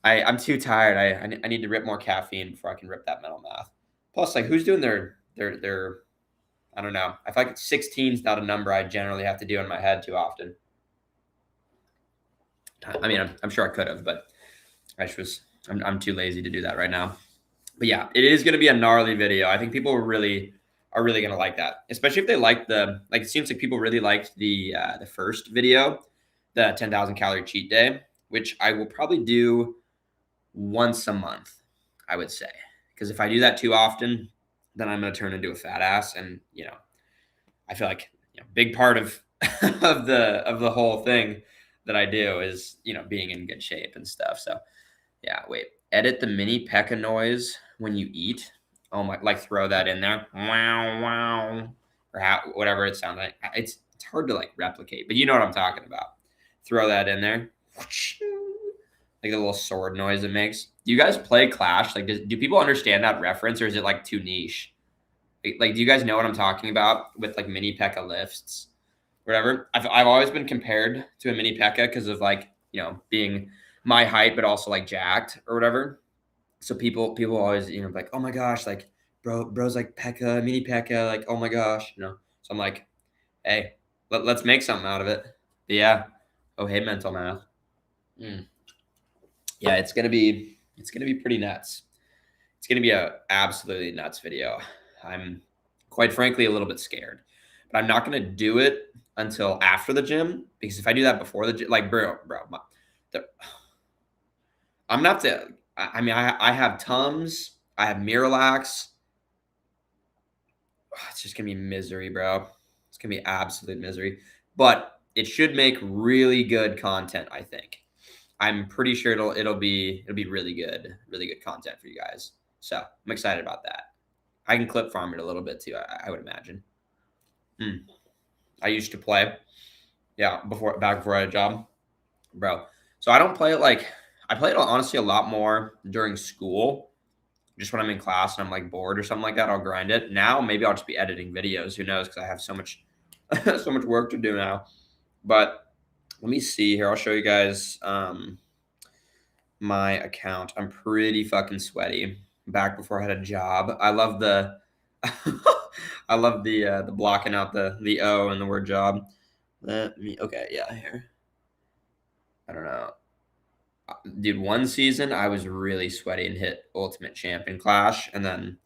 I'm too tired. I need to rip more caffeine before I can rip that mental math. Plus, like, who's doing their I don't know. I feel like 16 is not a number I generally have to do in my head too often. I mean, I'm sure I could have, but I'm too lazy to do that right now. But yeah, it is going to be a gnarly video. I think people are really going to like that, especially if they like it seems like people really liked the first video, the 10,000 calorie cheat day, which I will probably do once a month, I would say. Because if I do that too often, then I'm going to turn into a fat ass. And, I feel like big part of of the whole thing that I do is, being in good shape and stuff. So yeah, wait. Edit the mini Pekka noise when you eat. Oh my! Like, throw that in there. Wow, wow, or whatever it sounds like. It's hard to, like, replicate, but you know what I'm talking about. Throw that in there. Like the little sword noise it makes. Do you guys play Clash? Like, do people understand that reference, or is it, like, too niche? Like, do you guys know what I'm talking about with, like, mini Pekka lifts, whatever? I've always been compared to a mini Pekka because of, like, being my height, but also, like, jacked or whatever. So people always, like, oh my gosh, like, bro's like Pekka, mini Pekka, like, oh my gosh, So I'm like, hey, let's make something out of it. But yeah. Oh, hey, mental math. Yeah, it's gonna be pretty nuts. It's gonna be a absolutely nuts video. I'm quite frankly a little bit scared, but I'm not gonna do it until after the gym, because if I do that before the gym, like, bro, I'm gonna have to. I mean, I have Tums, I have Miralax. It's just gonna be misery, bro. It's gonna be absolute misery, but it should make really good content. I think. I'm pretty sure it'll be really good content for you guys. So I'm excited about that. I can clip farm it a little bit too. I would imagine. I used to play, back before I had a job, bro. So I don't play it like I play it honestly a lot more during school. Just when I'm in class and I'm, like, bored or something like that, I'll grind it. Now maybe I'll just be editing videos. Who knows? Because I have so much so much work to do now. But let me see here. I'll show you guys my account. I'm pretty fucking sweaty. Back before I had a job. I love the I love the blocking out the O in the word job. Okay, yeah, here. I don't know. Dude, one season I was really sweaty and hit Ultimate Champion Clash, and then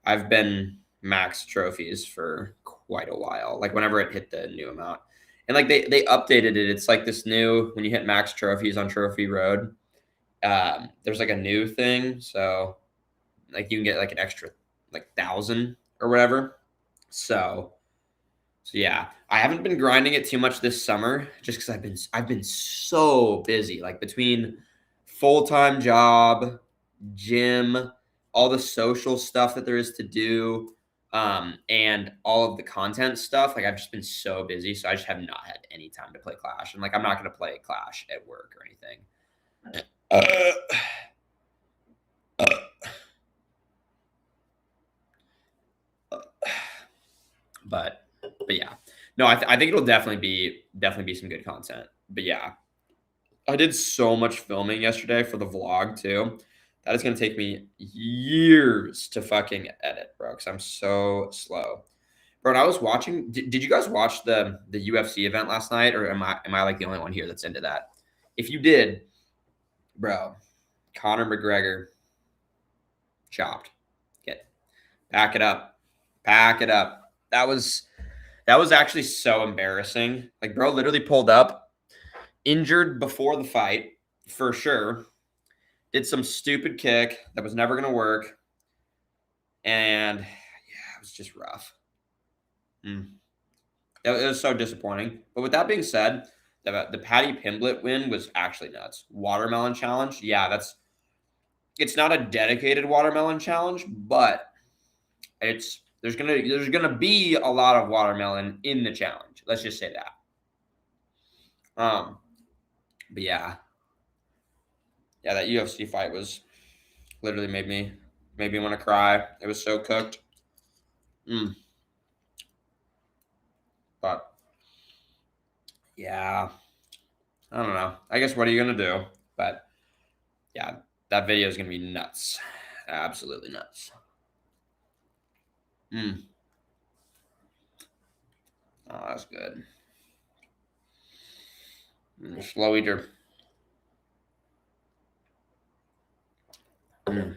I've been max trophies for quite a while. Like, whenever it hit the new amount, and, like, they updated it. It's like this new, when you hit max trophies on Trophy Road, there's, like, a new thing. So, like, you can get, like, an extra, like, 1,000 or whatever. So yeah, I haven't been grinding it too much this summer, just because I've been so busy, like, between full-time job, gym, all the social stuff that there is to do, and all of the content stuff. Like, I've just been so busy, so I just have not had any time to play Clash, and, like, I'm not gonna play Clash at work or anything. But yeah, no, I think it'll definitely be some good content. But yeah, I did so much filming yesterday for the vlog too. That is gonna take me years to fucking edit, bro, because I'm so slow. Bro, and I was watching. Did you guys watch the UFC event last night, or am I like the only one here that's into that? If you did, bro, Conor McGregor chopped. Get Pack it up, pack it up. That was actually so embarrassing. Like, bro, literally pulled up, injured before the fight for sure. Did some stupid kick that was never gonna work, and yeah, it was just rough. Mm. It was so disappointing. But with that being said, the Patty Pimblett win was actually nuts. Watermelon challenge, yeah, it's not a dedicated watermelon challenge, but there's gonna be a lot of watermelon in the challenge. Let's just say that. But yeah, that UFC fight was literally made me want to cry. It was so cooked. Mm. But yeah, I don't know. I guess what are you gonna do? But yeah, that video is gonna be nuts. Absolutely nuts. Mm. Oh, that's good. Slow eater. Mm.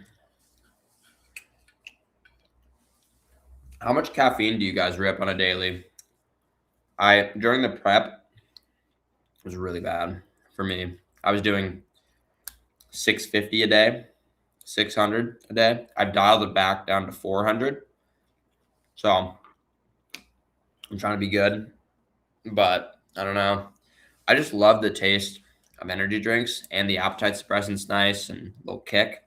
How much caffeine do you guys rip on a daily? During the prep, it was really bad for me. I was doing 650 a day, 600 a day. I dialed it back down to 400. So I'm trying to be good, but I don't know. I just love the taste of energy drinks, and the appetite suppressant's nice and a little kick.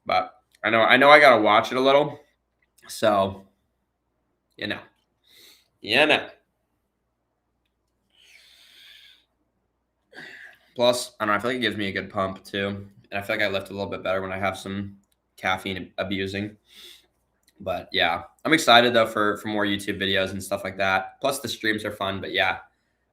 But I know I gotta watch it a little. So, you know. Yeah, no. Plus, I don't know, I feel like it gives me a good pump too. And I feel like I lift a little bit better when I have some caffeine abusing. But yeah, I'm excited though for more YouTube videos and stuff like that. Plus the streams are fun, but yeah.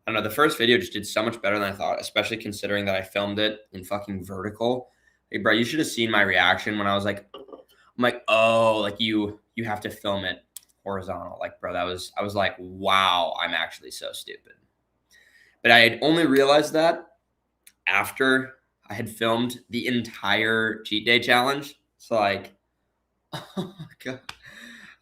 I don't know, the first video just did so much better than I thought, especially considering that I filmed it in fucking vertical. Hey, bro, you should have seen my reaction when I'm like, oh, like you have to film it horizontal. Like, bro, I was like, wow, I'm actually so stupid. But I had only realized that after I had filmed the entire cheat day challenge. So like, oh my god.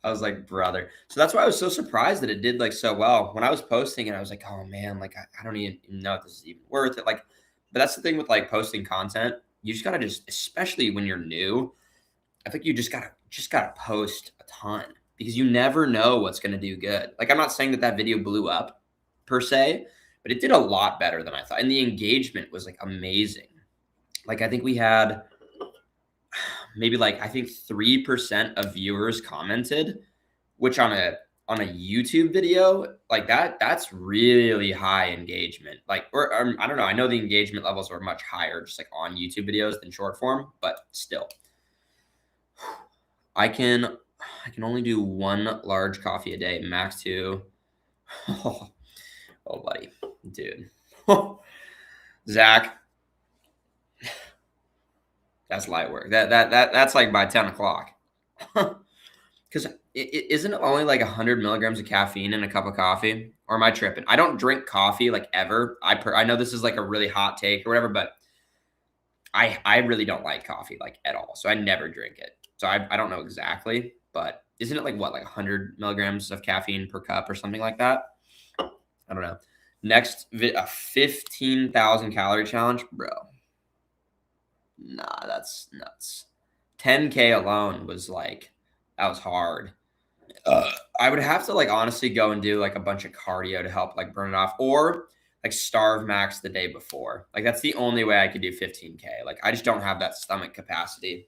I was like, brother. So that's why I was so surprised that it did like so well. When I was posting it, I was like, oh man, like I don't even know if this is even worth it. Like, but that's the thing with like posting content. You just gotta especially when you're new, I think you just gotta post a ton because you never know what's gonna do good. Like I'm not saying that video blew up per se, but it did a lot better than I thought, and the engagement was like amazing. Like I think we had maybe like I think 3% of viewers commented, which on a YouTube video like that's really high engagement. Like or I don't know. I know the engagement levels are much higher just like on YouTube videos than short form, but still. I can only do one large coffee a day, max two. Oh, buddy, dude. Zach, that's light work. That's like by 10 o'clock. Because isn't it only like 100 milligrams of caffeine in a cup of coffee? Or am I tripping? I don't drink coffee like ever. I know this is like a really hot take or whatever, but I really don't like coffee like at all. So I never drink it. So I don't know exactly, but isn't it like what, like 100 milligrams of caffeine per cup or something like that? I don't know. Next, a 15,000 calorie challenge, bro. Nah, that's nuts. 10K alone was like, that was hard. I would have to like honestly go and do like a bunch of cardio to help like burn it off, or like starve max the day before. Like that's the only way I could do 15K. Like I just don't have that stomach capacity.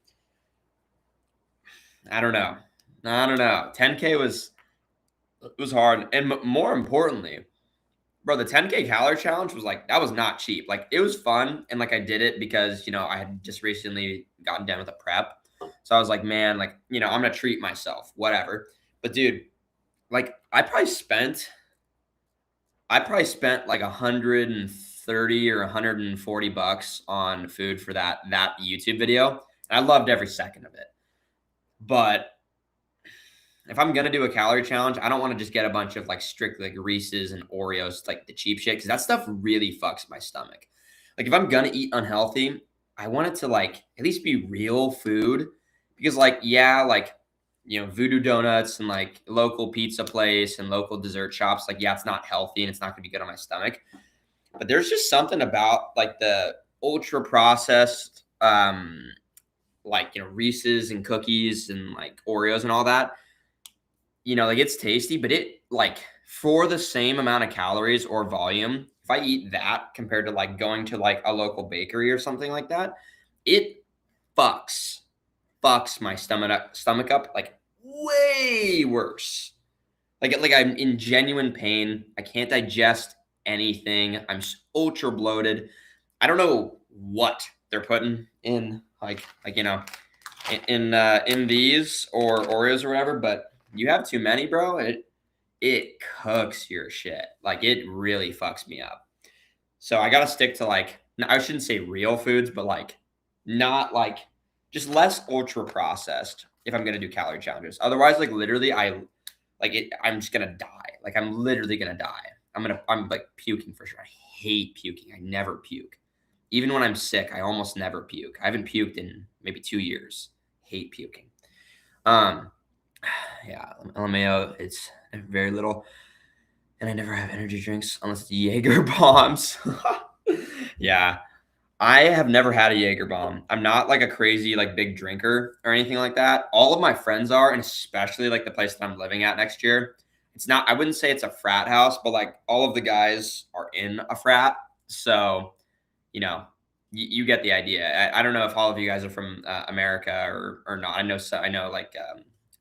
I don't know. 10K was hard, and more importantly, bro, the 10K calorie challenge was like that was not cheap. Like it was fun, and like I did it because I had just recently gotten done with a prep, so I was like, man, like I'm gonna treat myself, whatever. But dude, like I probably spent like 130 or 140 bucks on food for that YouTube video. And I loved every second of it. But if I'm gonna do a calorie challenge, I don't want to just get a bunch of like strict like Reese's and Oreos, like the cheap shit, because that stuff really fucks my stomach. Like if I'm gonna eat unhealthy, I want it to like at least be real food. Because like, yeah, like Voodoo Donuts and like local pizza place and local dessert shops, like yeah, it's not healthy and it's not gonna be good on my stomach. But there's just something about like the ultra processed like Reese's and cookies and like Oreos and all that. Like it's tasty, but it like for the same amount of calories or volume, if I eat that compared to like going to like a local bakery or something like that, it fucks my stomach up like way worse. Like I'm in genuine pain. I can't digest anything. I'm ultra bloated. I don't know what they're putting in in these or Oreos or whatever, but you have too many, bro. It cooks your shit. Like it really fucks me up. So I gotta stick to like I shouldn't say real foods, but like not like just less ultra processed if I'm gonna do calorie challenges. Otherwise, like literally, I'm just gonna die. Like I'm literally gonna die. I'm like puking for sure. I hate puking. I never puke. Even when I'm sick, I almost never puke. I haven't puked in maybe 2 years. Hate puking. Yeah, LMAO, it's very little. And I never have energy drinks unless it's Jaeger bombs. Yeah. I have never had a Jaeger bomb. I'm not like a crazy like big drinker or anything like that. All of my friends are, and especially like the place that I'm living at next year. It's not, I wouldn't say it's a frat house, but like all of the guys are in a frat. So, you get the idea. I don't know if all of you guys are from America or not. I know like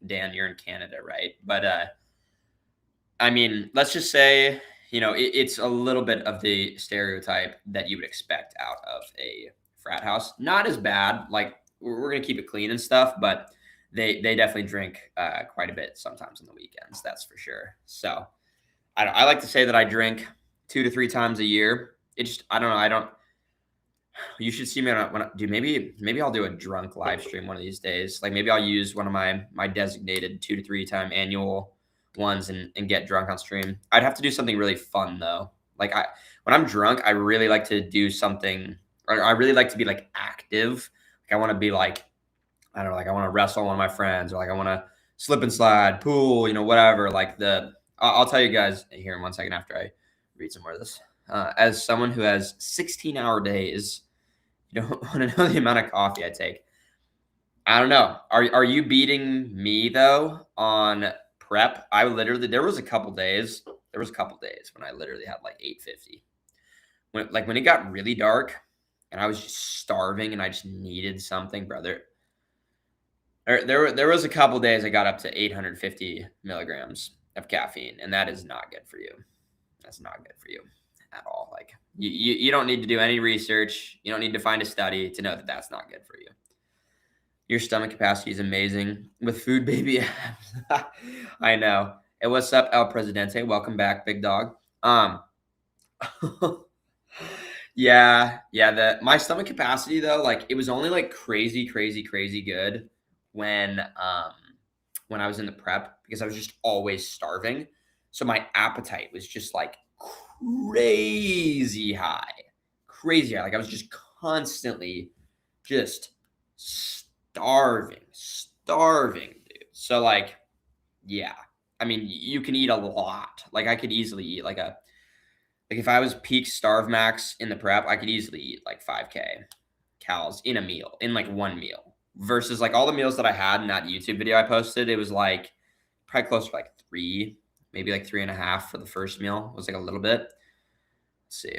Dan, you're in Canada, right? But I mean, let's just say, it's a little bit of the stereotype that you would expect out of a frat house. Not as bad. Like we're gonna keep it clean and stuff, but they definitely drink quite a bit sometimes on the weekends. That's for sure. So I like to say that I drink 2 to 3 times a year. I don't know. I don't. You should see me dude. Maybe I'll do a drunk live stream one of these days. Like maybe I'll use one of my designated 2 to 3 time annual ones and get drunk on stream. I'd have to do something really fun though. Like when I'm drunk, I really like to do something. Or I really like to be like active. Like I want to be like, I don't know, like I want to wrestle one of my friends, or like I want to slip and slide, pool, whatever. Like I'll tell you guys here in 1 second after I read some more of this. As someone who has 16-hour days, you don't want to know the amount of coffee I take. I don't know. Are you beating me though on prep? There was a couple days when I literally had like 850. When it got really dark and I was just starving and I just needed something, brother. There was a couple days I got up to 850 milligrams of caffeine, and that is not good for you. That's not good for you at all. Like you don't need to do any research. You don't need to find a study to know that that's not good for you. Your stomach capacity is amazing with food, baby. I know. Hey, what's up, El Presidente? Welcome back, big dog. Yeah. My stomach capacity though, like it was only like crazy good when I was in the prep because I was just always starving. So my appetite was just like crazy high. Crazy high. Like I was just constantly just starving, dude. So like, yeah. I mean, you can eat a lot. Like I could easily eat like if I was peak starve max in the prep, I could easily eat like 5K calories in a meal, in like one meal. Versus like all the meals that I had in that YouTube video I posted, it was like probably close to like 3, maybe like 3.5 for the first meal. It was like a little bit. Let's see.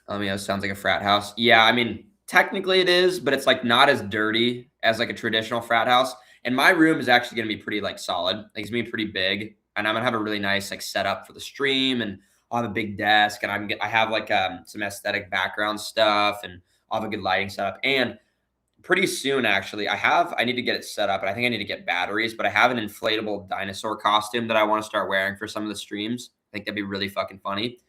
It sounds like a frat house. Yeah, I mean, technically it is, but it's like not as dirty as like a traditional frat house. And my room is actually going to be pretty like solid. Like it's going to be pretty big. And I'm going to have a really nice like setup for the stream, and I'll have a big desk, and I have like some aesthetic background stuff, and I'll have a good lighting setup. And pretty soon, actually. I need to get it set up, and I think I need to get batteries, but I have an inflatable dinosaur costume that I want to start wearing for some of the streams. I think that'd be really fucking funny.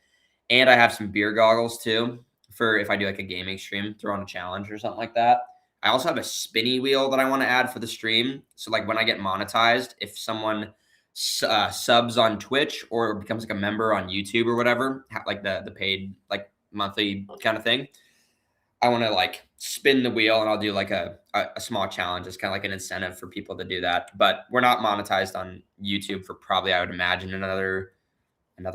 And I have some beer goggles too for if I do like a gaming stream, throw on a challenge or something like that. I also have a spinny wheel that I want to add for the stream. So like when I get monetized, if someone subs on Twitch or becomes like a member on YouTube or whatever, like the paid like monthly kind of thing, I want to like spin the wheel and I'll do like a small challenge. It's kind of like an incentive for people to do that. But we're not monetized on YouTube for probably, I would imagine, another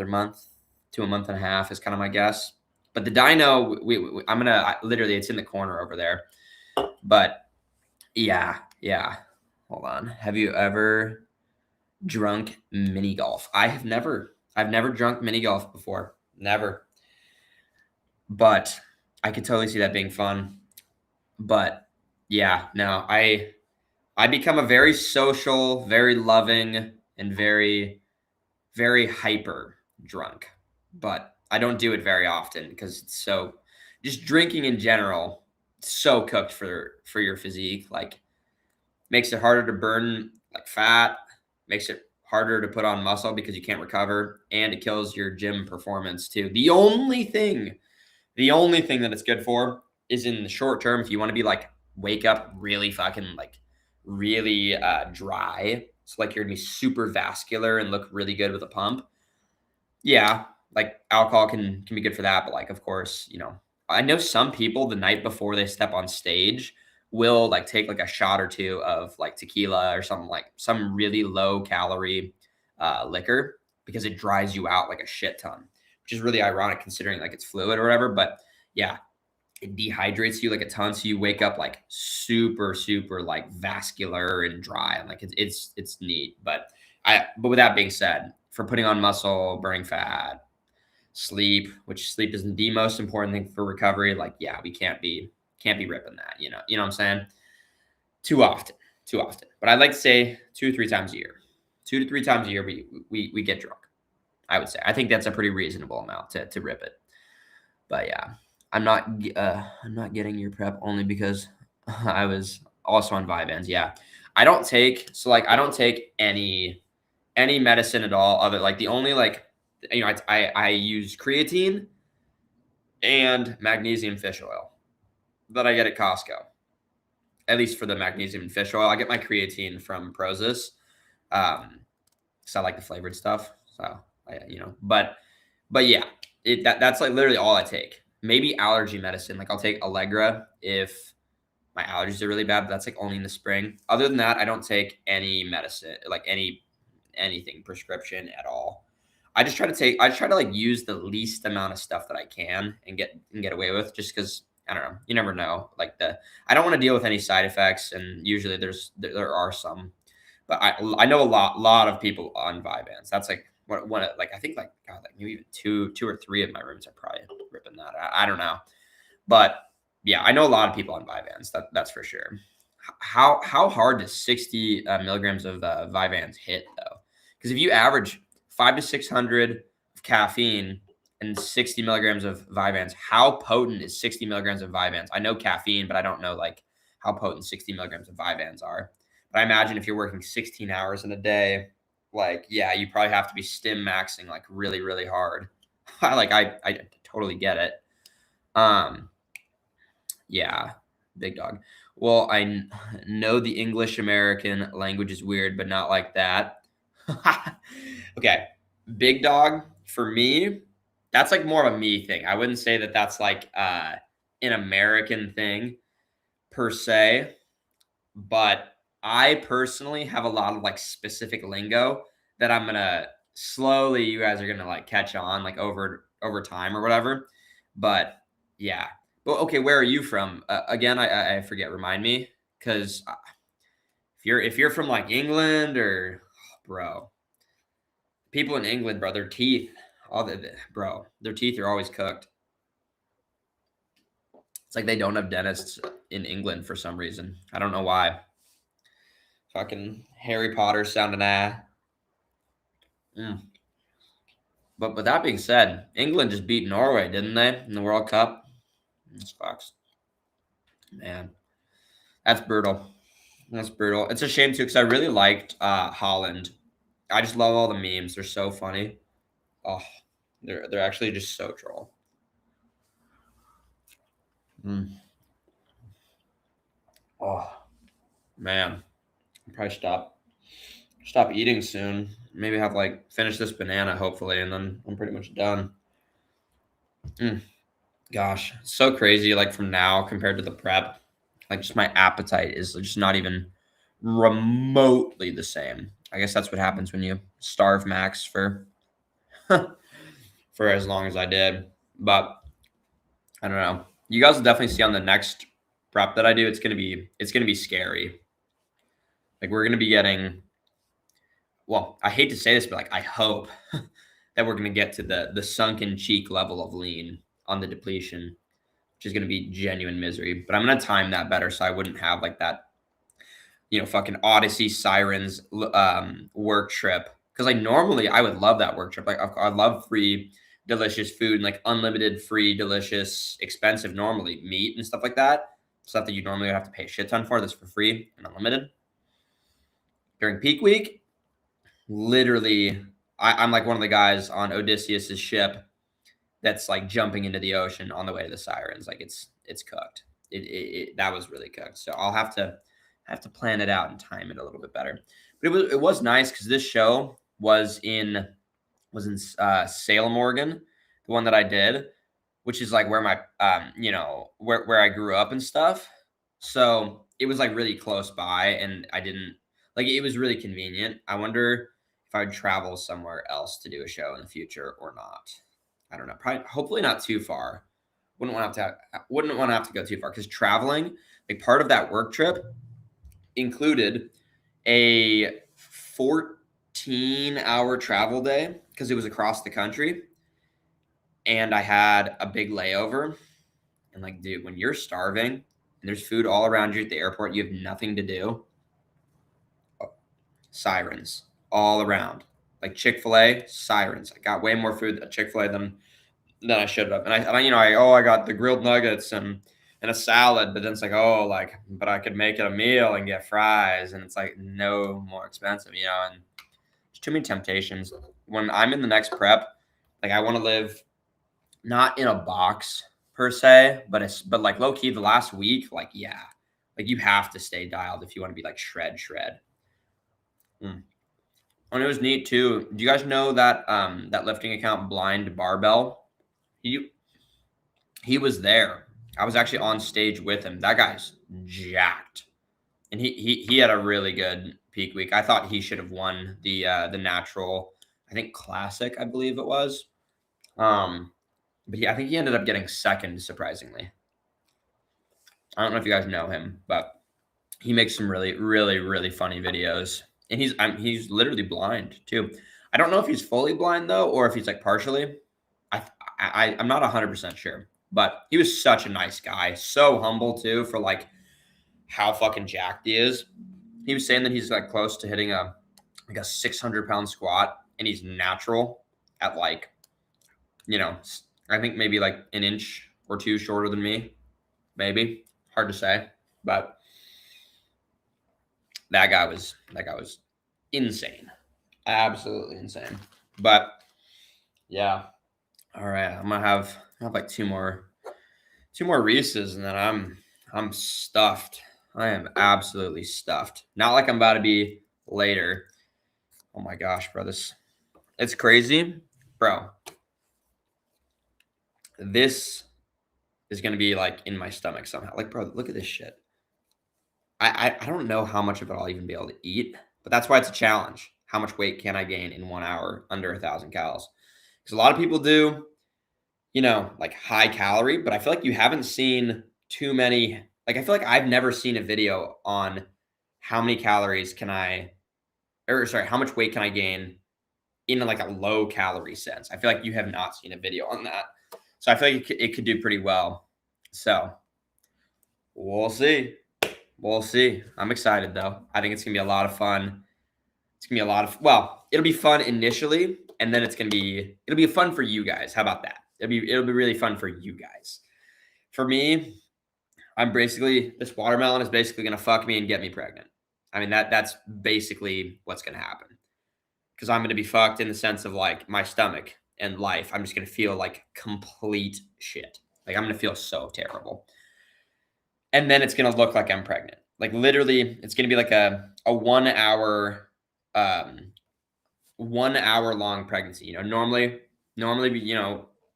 month to a month and a half is kind of my guess. But the dyno, I'm gonna literally, it's in the corner over there. But yeah. Hold on. Have you ever drunk mini golf? I've never drunk mini golf before. Never. But I could totally see that being fun. But yeah, no, I become a very social, very loving, and very, very hyper drunk. But I don't do it very often because it's so just drinking in general, so cooked for your physique. Like makes it harder to burn like fat, makes it harder to put on muscle because you can't recover, and it kills your gym performance too. The only thing that it's good for is in the short term if you want to be like wake up really fucking like really dry. So like you're gonna be super vascular and look really good with a pump. Yeah, like alcohol can be good for that, but like of course, I know some people the night before they step on stage will like take like a shot or two of like tequila or something like some really low calorie liquor because it dries you out like a shit ton, which is really ironic considering like it's fluid or whatever. But yeah, it dehydrates you like a ton, so you wake up like super like vascular and dry, and like it's neat. But with that being said, for putting on muscle, burning fat, sleep, which sleep is the most important thing for recovery. Like, yeah, we can't be ripping that, you know what I'm saying? Too often. But I'd like to say 2 to 3 times a year. 2 to 3 times a year we get drunk. I would say. I think that's a pretty reasonable amount to rip it. But yeah, I'm not getting your prep only because I was also on Vyvanse. Yeah. I don't take any medicine at all, other like the only like I use creatine and magnesium fish oil that I get at Costco. At least for the magnesium and fish oil, I get my creatine from Prozis, because I like the flavored stuff. So but yeah, that's like literally all I take. Maybe allergy medicine, like I'll take Allegra if my allergies are really bad, but that's like only in the spring. Other than that, I don't take any medicine, like anything prescription at all. I try to like use the least amount of stuff that I can and get away with, just because I don't know, you never know. Like I don't want to deal with any side effects, and usually there are some, but I know a lot of people on Vyvanse. That's like one like I think like God, like maybe even two or three of my rooms are probably ripping that. I don't know, but yeah, I know a lot of people on Vyvanse. That's for sure. How hard does 60 milligrams of Vyvanse hit though? Because if you average 500 to 600 of caffeine and 60 milligrams of Vyvanse, how potent is 60 milligrams of Vyvanse? I know caffeine, but I don't know like how potent 60 milligrams of Vyvanse are. But I imagine if you're working 16 hours in a day, like yeah, you probably have to be stim maxing like really really hard. I totally get it. Yeah, big dog. Well, know the English American language is weird, but not like that. Okay, big dog for me, that's like more of a me thing. I wouldn't say that that's like an American thing per se, but I personally have a lot of like specific lingo that I'm gonna slowly. You guys are gonna like catch on like over time or whatever. But yeah. Well, okay. Where are you from? Again, I forget. Remind me, because if you're from like England or bro, people in England, bro, their teeth, bro, their teeth are always cooked. It's like they don't have dentists in England for some reason. I don't know why. Fucking Harry Potter sounding But with that being said, England just beat Norway, didn't they, in the World Cup? This fucks. Man. That's brutal. That's brutal. It's a shame too because I really liked Holland. I just love all the memes. They're so funny. Oh, they're actually just so troll. Mm. Oh man, I'll probably stop eating soon. Maybe have like finish this banana hopefully, and then I'm pretty much done. Mm. Gosh, so crazy. Like from now compared to the prep, like just my appetite is just not even remotely the same. I guess that's what happens when you starve max for for as long as I did. But I don't know. You guys will definitely see on the next prep that I do. It's gonna be scary. Like we're gonna be getting. Well, I hate to say this, but like I hope that we're gonna get to the sunken cheek level of lean on the depletion, which is gonna be genuine misery. But I'm gonna time that better so I wouldn't have like that, fucking Odyssey Sirens work trip. Because like normally I would love that work trip. Like I love free, delicious food and like unlimited, free, delicious, expensive normally meat and stuff like that. Stuff that you normally would have to pay a shit ton for. That's for free and unlimited. During peak week, literally, I'm like one of the guys on Odysseus's ship that's like jumping into the ocean on the way to the Sirens. Like it's cooked. That was really cooked. So I'll have to plan it out and time it a little bit better. But it was nice because this show was in Salem, Oregon, the one that I did, which is like where my where I grew up and stuff. So it was like really close by, and I didn't like it was really convenient. I wonder if I'd travel somewhere else to do a show in the future or not. I don't know. Probably, hopefully not too far. Wouldn't want to have to go too far because traveling, like part of that work trip included a 14-hour travel day because it was across the country, and I had a big layover. And like, dude, when you're starving and there's food all around you at the airport, you have nothing to do. Sirens all around, like Chick-fil-A sirens. I got way more food at Chick-fil-A than I should have. And I got the grilled nuggets and a salad, but then it's like, but I could make it a meal and get fries, and it's like no more expensive, and there's too many temptations. When I'm in the next prep, like I want to live not in a box per se, but like low key the last week, like yeah, like you have to stay dialed if you want to be like shred. Mm. And it was neat too. Do you guys know that lifting account Blind Barbell? He was there. I was actually on stage with him. That guy's jacked, and he had a really good peak week. I thought he should have won the natural, I think classic, I believe it was. But I think he ended up getting second, surprisingly. I don't know if you guys know him, but he makes some really, really, really funny videos, and he's literally blind too. I don't know if he's fully blind though, or if he's like partially. I'm not 100% sure, but he was such a nice guy, so humble too for like how fucking jacked he is. He was saying that he's like close to hitting a 600-pound squat, and he's natural at like, I think maybe like an inch or two shorter than me, maybe. Hard to say, but that guy was insane, absolutely insane. But yeah, all right, I'm gonna have like two more Reese's, and then I'm stuffed. I am absolutely stuffed. Not like I'm about to be later. Oh my gosh, bro, it's crazy, bro. This is gonna be like in my stomach somehow. Like, bro, look at this shit. I don't know how much of it I'll even be able to eat, but that's why it's a challenge. How much weight can I gain in 1 hour under 1,000 calories? Because a lot of people do, like high calorie, but I feel like you haven't seen too many. Like, I feel like I've never seen a video on how many calories how much weight can I gain in like a low calorie sense. I feel like you have not seen a video on that. So I feel like it could do pretty well. So we'll see. We'll see. I'm excited though. I think it's gonna be a lot of fun. It's gonna be it'll be fun initially, and then it'll be fun for you guys. How about that? It'll be really fun for you guys. For me, this watermelon is basically gonna fuck me and get me pregnant. I mean, that's basically what's gonna happen. Because I'm gonna be fucked in the sense of like my stomach and life. I'm just gonna feel like complete shit. Like I'm gonna feel so terrible. And then it's gonna look like I'm pregnant. Like literally, it's gonna be like a 1 hour, 1 hour long pregnancy. Normally,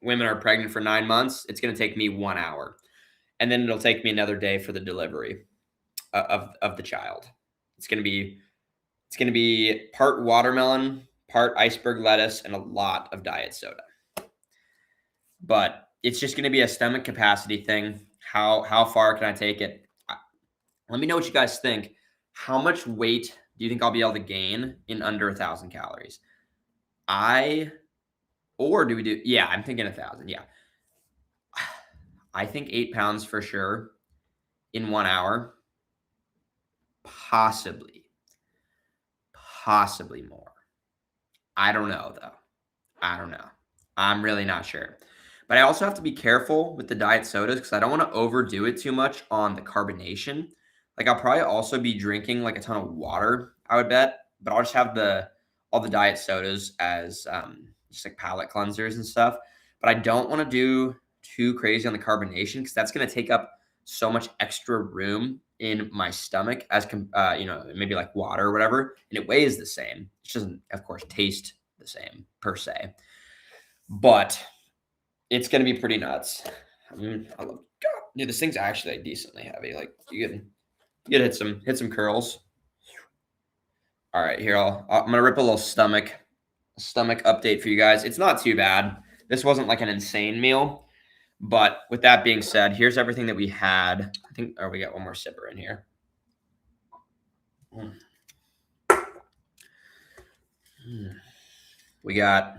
women are pregnant for 9 months. It's gonna take me 1 hour, and then it'll take me another day for the delivery of the child. It's gonna be part watermelon, part iceberg lettuce, and a lot of diet soda. But it's just gonna be a stomach capacity thing. How far can I take it? Let me know what you guys think. How much weight do you think I'll be able to gain in under 1,000 calories? Or do we do? Yeah, I'm thinking 1,000. Yeah, I think 8 pounds for sure in 1 hour. Possibly more. I don't know though. I don't know. I'm really not sure. But I also have to be careful with the diet sodas because I don't want to overdo it too much on the carbonation. Like I'll probably also be drinking like a ton of water, I would bet, but I'll just have all the diet sodas as just like palate cleansers and stuff. But I don't want to do too crazy on the carbonation because that's going to take up so much extra room in my stomach as maybe like water or whatever, and it weighs the same. It doesn't, of course, taste the same per se, but it's going to be pretty nuts. I love, God, dude, this thing's actually like decently heavy. Like you can hit some curls. All right, here I'm gonna rip a little stomach update for you guys. It's not too bad. This wasn't like an insane meal, but with that being said, here's everything that we had. I think, we got one more sipper in here. We got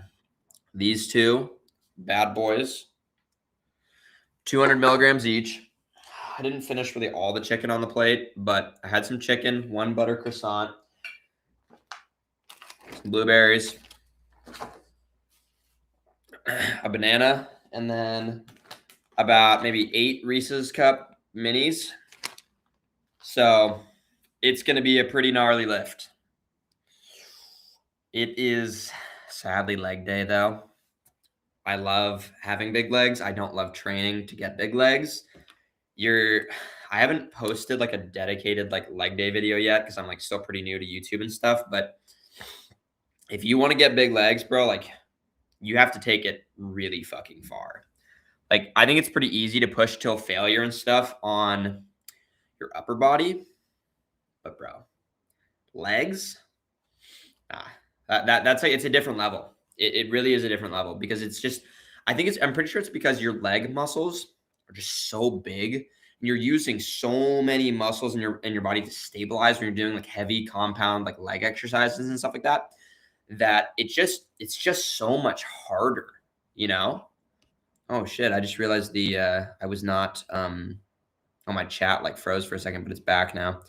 these two bad boys, 200 milligrams each. I didn't finish really all the chicken on the plate, but I had some chicken, one butter croissant, some blueberries, a banana, and then about maybe 8 Reese's Cup minis. So it's going to be a pretty gnarly lift. It is sadly leg day though. I love having big legs. I don't love training to get big legs. I haven't posted like a dedicated like leg day video yet because I'm like still pretty new to YouTube and stuff. But if you want to get big legs, bro, like you have to take it really fucking far. Like I think it's pretty easy to push till failure and stuff on your upper body, but bro, legs, that's like it's a different level. It really is a different level because it's just I'm pretty sure it's because your leg muscles are just so big and you're using so many muscles in your body to stabilize when you're doing like heavy compound like leg exercises and stuff like that, that it's just so much harder, you know? Oh shit, I just realized I was not on my chat like froze for a second, but it's back now.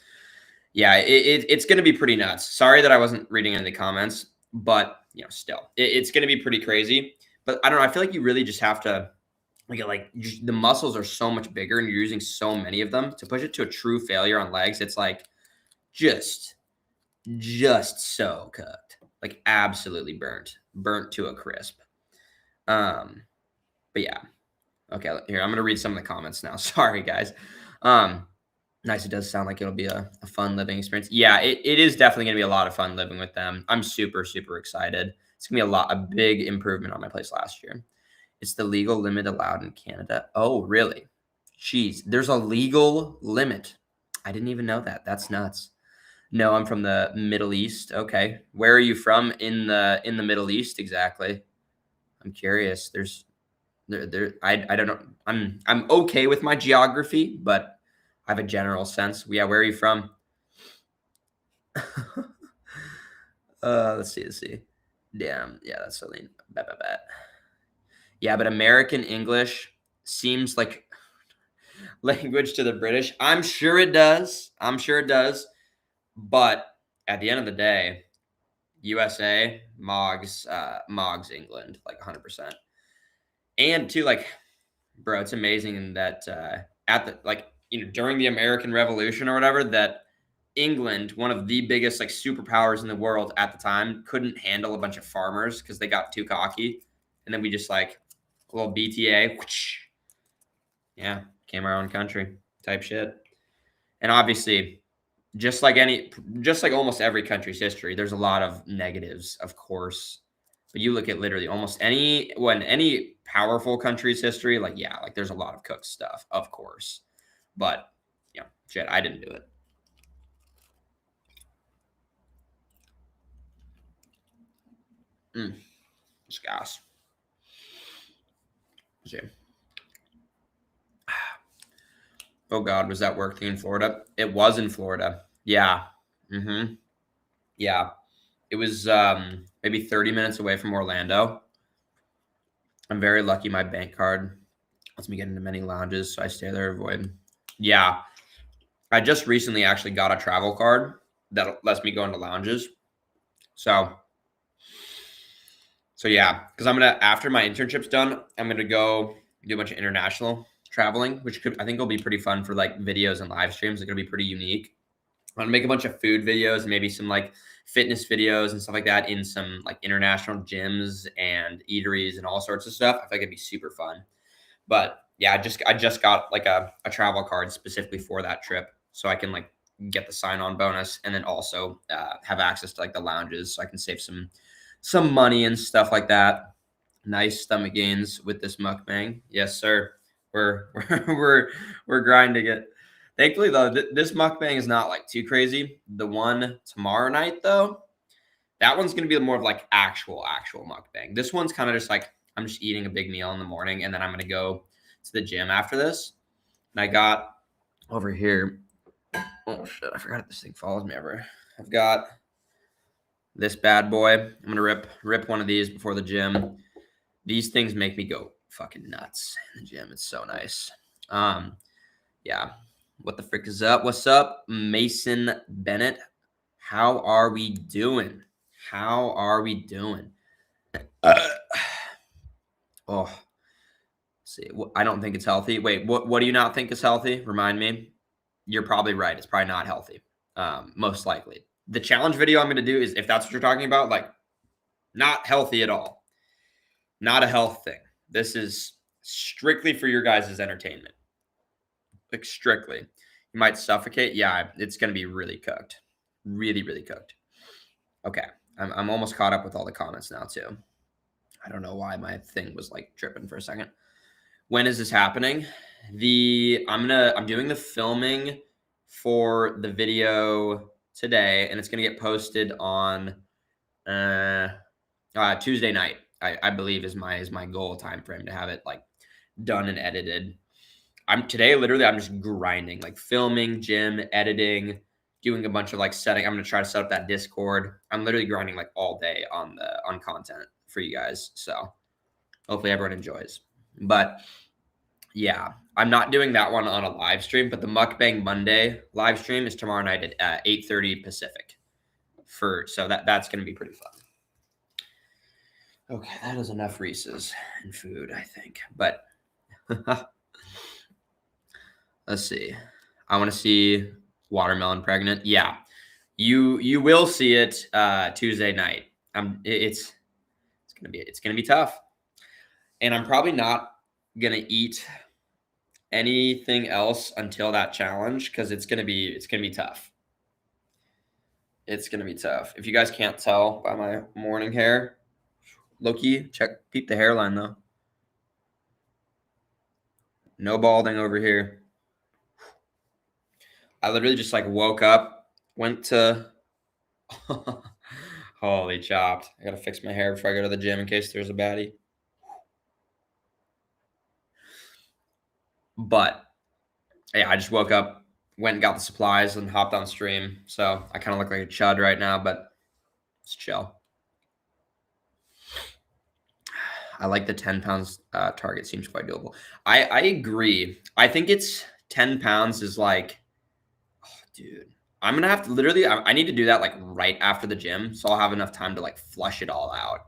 Yeah, it's going to be pretty nuts. Sorry that I wasn't reading any of the comments, but still, it's going to be pretty crazy. But I don't know. I feel like you really just have to the muscles are so much bigger, and you're using so many of them to push it to a true failure on legs. It's like just so cooked, like absolutely burnt to a crisp. But yeah, okay. Here I'm gonna read some of the comments now. Sorry, guys. Nice. It does sound like it'll be a fun living experience. Yeah, it is definitely going to be a lot of fun living with them. I'm super, super excited. It's going to be a big improvement on my place last year. It's the legal limit allowed in Canada. Oh, really? Jeez, there's a legal limit. I didn't even know that. That's nuts. No, I'm from the Middle East. Okay. Where are you from in the Middle East exactly? I'm curious. I don't know. I'm okay with my geography, but I have a general sense. Yeah, where are you from? Let's see. Damn, yeah, that's Celine. Bet. Yeah, but American English seems like language to the British. I'm sure it does. But at the end of the day, USA, Mogs England, like 100%. And too, like, bro, it's amazing that during the American Revolution or whatever, that England, one of the biggest like superpowers in the world at the time, couldn't handle a bunch of farmers because they got too cocky, and then we just like a little BTA, whoosh, yeah, became our own country type shit. And obviously, just like almost every country's history, there's a lot of negatives, of course. But you look at literally almost any powerful country's history, like yeah, like there's a lot of cooked stuff, of course. But shit, I didn't do it. It's gas. See. Oh God, was that working in Florida? It was in Florida. Yeah. Mm-hmm. Yeah. It was maybe 30 minutes away from Orlando. I'm very lucky my bank card lets me get into many lounges, so I stay there, avoid. Yeah. I just recently actually got a travel card that lets me go into lounges. So yeah, because after my internship's done, I'm gonna go do a bunch of international traveling, which I think will be pretty fun for like videos and live streams. It's gonna be pretty unique. I'm gonna make a bunch of food videos and maybe some like fitness videos and stuff like that in some like international gyms and eateries and all sorts of stuff. I think it'd be super fun. But yeah, I just got like a travel card specifically for that trip, so I can like get the sign-on bonus and then also have access to like the lounges, so I can save some money and stuff like that. Nice stomach gains with this mukbang. Yes, sir. We're we're grinding it. Thankfully, though, this mukbang is not like too crazy. The one tomorrow night, though, that one's gonna be more of like actual mukbang. This one's kind of just like I'm just eating a big meal in the morning, and then I'm gonna go to the gym after this. And I got over here. Oh shit! I forgot if this thing follows me ever. I've got this bad boy. I'm gonna rip one of these before the gym. These things make me go fucking nuts in the gym. It's so nice. Yeah. What the frick is up? What's up, Mason Bennett? How are we doing? How are we doing? Oh, let's see. I don't think it's healthy. Wait, what do you not think is healthy? Remind me. You're probably right. It's probably not healthy. Most likely. The challenge video I'm going to do is, if that's what you're talking about, like not healthy at all. Not a health thing. This is strictly for your guys' entertainment. Like strictly. You might suffocate. Yeah, it's going to be really cooked. Really, really cooked. Okay. I'm almost caught up with all the comments now too. I don't know why my thing was like tripping for a second. When is this happening? I'm doing the filming for the video today, and it's gonna get posted on Tuesday night. I believe is my goal time frame to have it like done and edited. I'm just grinding, like filming, gym, editing, doing a bunch of like setting. I'm gonna try to set up that Discord. I'm literally grinding like all day on content for you guys. So hopefully everyone enjoys. But yeah, I'm not doing that one on a live stream, but the Mukbang Monday live stream is tomorrow night at 8:30 Pacific. So that's gonna be pretty fun. Okay, that is enough Reese's and food, I think. But let's see. I want to see Watermelon Pregnant. Yeah, you will see it Tuesday night. It's gonna be tough, and I'm probably not gonna eat anything else until that challenge because it's gonna be tough. It's gonna be tough. If you guys can't tell by my morning hair, Loki, peep the hairline though. No balding over here. I literally just like woke up, went to holy chopped. I gotta fix my hair before I go to the gym in case there's a baddie. But yeah, I just woke up, went and got the supplies and hopped on stream. So I kind of look like a chud right now, but it's chill. I like the 10 pounds target. Seems quite doable. I agree. I think it's 10 pounds is like, oh, dude, I'm going to have to literally, I need to do that like right after the gym. So I'll have enough time to like flush it all out.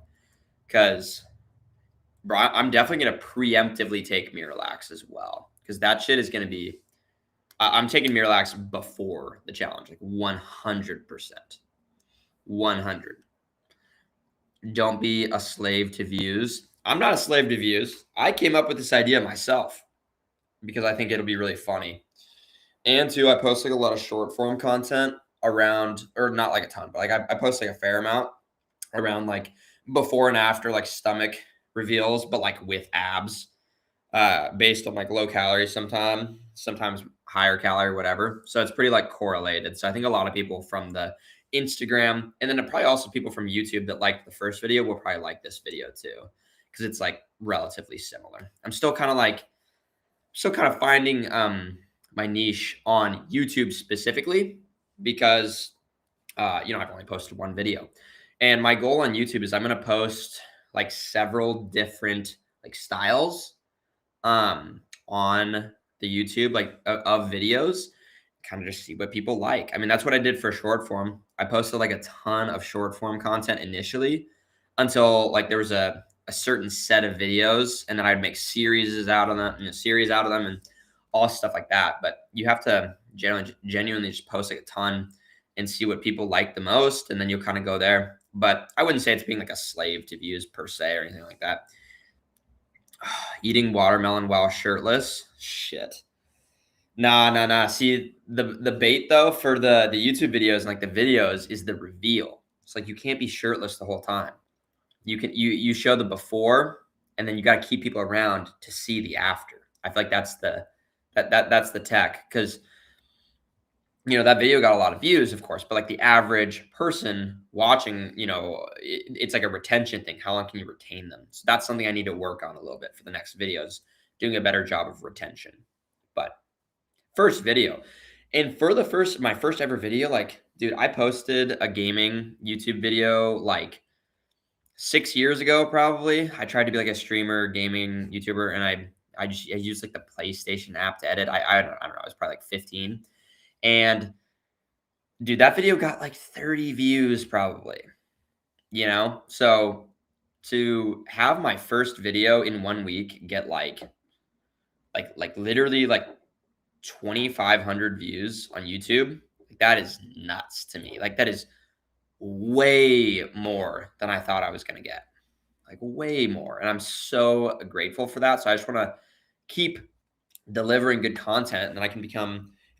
Because, bro, I'm definitely going to preemptively take Miralax as well. Because that shit is going to be, I'm taking Miralax before the challenge, like 100%. 100. Don't be a slave to views. I'm not a slave to views. I came up with this idea myself because I think it'll be really funny. And two, I post like a lot of short form content around, or not like a ton, but like I post like a fair amount around like before and after like stomach reveals, but like with abs, based on like low calories sometimes higher calorie, whatever. So it's pretty like correlated. So I think a lot of people from the Instagram and then probably also people from YouTube that liked the first video will probably like this video too because it's like relatively similar. I'm still kind of finding my niche on YouTube specifically because I've only posted one video. And my goal on YouTube is I'm going to post like several different like styles on the YouTube like of videos, kind of just see what people like. I mean, that's what I did for short form. I posted like a ton of short form content initially until like there was a certain set of videos, and then I'd make series out of them and a series out of them and all stuff like that. But you have to genuinely just post like a ton and see what people like the most, and then you'll kind of go there. But I wouldn't say it's being like a slave to views per se or anything like that. Eating watermelon while shirtless. Shit. Nah. See, the bait though for the YouTube videos and like the videos is the reveal. It's like you can't be shirtless the whole time. You show the before and then you got to keep people around to see the after. I feel like that's that's the tech because that video got a lot of views, of course, but like the average person watching, it's like a retention thing. How long can you retain them? So that's something I need to work on a little bit for the next videos, doing a better job of retention. But first video. And for my first ever video, like, dude, I posted a gaming YouTube video like 6 years ago, probably. I tried to be like a streamer, gaming YouTuber, and I used like the PlayStation app to edit. I don't know. I was probably like 15. And dude, that video got like 30 views probably, So to have my first video in 1 week get like literally like 2,500 views on YouTube, that is nuts to me. Like that is way more than I thought I was going to get. Like way more. And I'm so grateful for that. So I just want to keep delivering good content, and then I can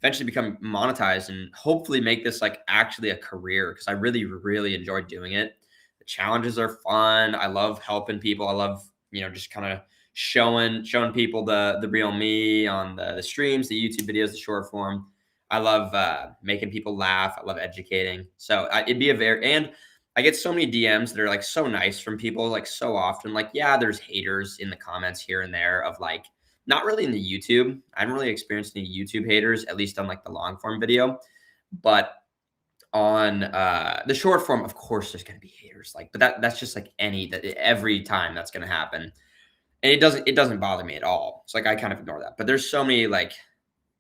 eventually become monetized and hopefully make this like actually a career because I really, really enjoy doing it. The challenges are fun. I love helping people. I love, just kind of showing people the real me on the streams, the YouTube videos, the short form. I love making people laugh. I love educating. So it'd be and I get so many DMs that are like so nice from people like so often. Like, yeah, there's haters in the comments here and there of like, not really in the YouTube. I haven't really experienced any YouTube haters, at least on like the long form video. But on the short form, of course, there's going to be haters. Like, but that's just like every time that's going to happen, and it doesn't bother me at all. It's like I kind of ignore that. But there's so many like,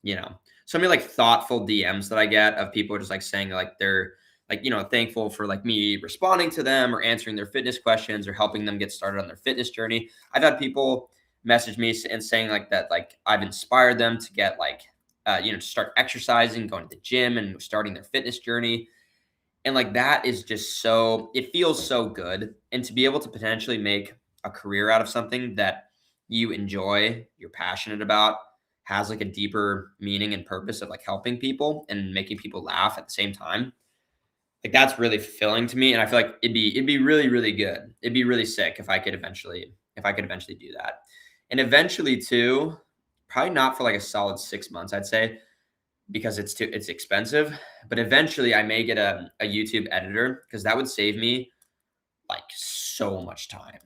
so many like thoughtful DMs that I get of people just like saying like they're like thankful for like me responding to them or answering their fitness questions or helping them get started on their fitness journey. I've had people message me and saying like that, like I've inspired them to get like, to start exercising, going to the gym and starting their fitness journey. And like, that is just it feels so good. And to be able to potentially make a career out of something that you enjoy, you're passionate about, has like a deeper meaning and purpose of like helping people and making people laugh at the same time. Like that's really fulfilling to me. And I feel like it'd be really, really good. It'd be really sick if I could eventually do that. And eventually too, probably not for like a solid 6 months, I'd say, because it's expensive. But eventually I may get a YouTube editor because that would save me like so much time.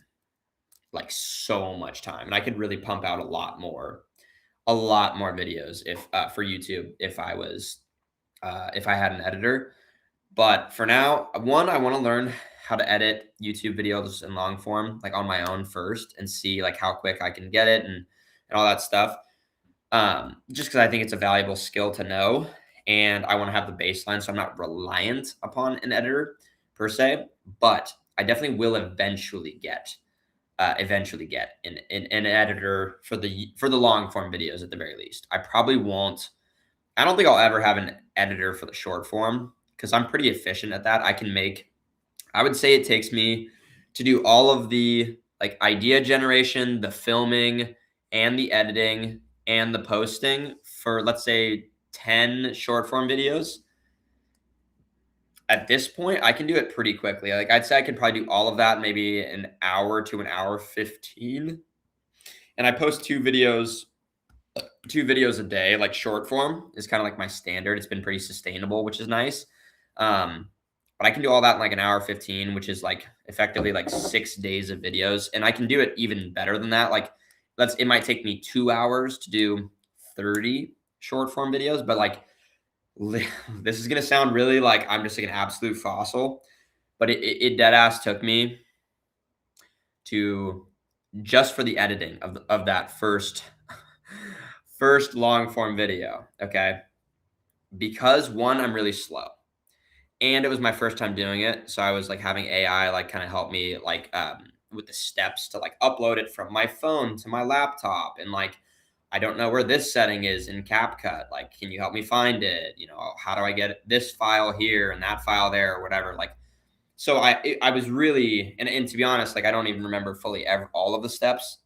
Like so much time. And I could really pump out a lot more videos if for YouTube if I had an editor. But for now, one, I want to learn how to edit YouTube videos in long form, like on my own first, and see like how quick I can get it and all that stuff. Just because I think it's a valuable skill to know, and I want to have the baseline, so I'm not reliant upon an editor per se. But I definitely will eventually get an editor for the long form videos at the very least. I probably won't I don't think I'll ever have an editor for the short form because I'm pretty efficient at that. I would say it takes me to do all of the like idea generation, the filming, and the editing and the posting for, let's say, 10 short form videos. At this point, I can do it pretty quickly. Like I'd say I could probably do all of that in maybe an hour to an hour 15. And I post two videos a day, like short form is kind of like my standard. It's been pretty sustainable, which is nice. Um, but I can do all that in like an hour 15, which is like effectively like 6 days of videos. And I can do it even better than that. Like it might take me 2 hours to do 30 short form videos, but like this is gonna sound really like I'm just like an absolute fossil, but it dead ass took me to just for the editing of that first long form video, okay? Because one, I'm really slow. And it was my first time doing it, so I was like having AI like kind of help me like with the steps to like upload it from my phone to my laptop, and like I don't know where this setting is in CapCut. Like, can you help me find it? You know, how do I get this file here and that file there or whatever? Like, so I was really and to be honest, like I don't even remember fully all of the steps.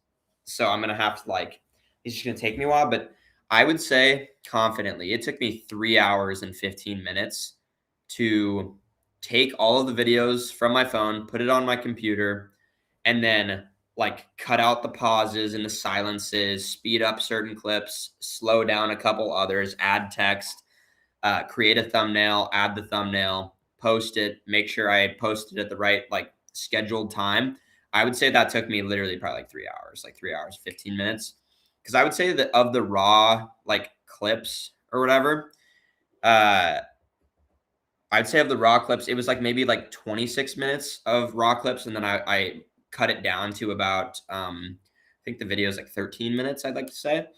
So I'm gonna have to like it's just gonna take me a while, but I would say confidently it took me 3 hours and 15 minutes to take all of the videos from my phone, put it on my computer, and then like cut out the pauses and the silences, speed up certain clips, slow down a couple others, add text, create a thumbnail, add the thumbnail, post it, make sure I posted at the right like scheduled time. I would say that took me literally probably like 3 hours, like 3 hours, 15 minutes. Cause I would say that of the raw like clips or whatever, uh, I'd say of the raw clips, it was like maybe like 26 minutes of raw clips. And then I cut it down to about, I think the video is like 13 minutes, I'd like to say.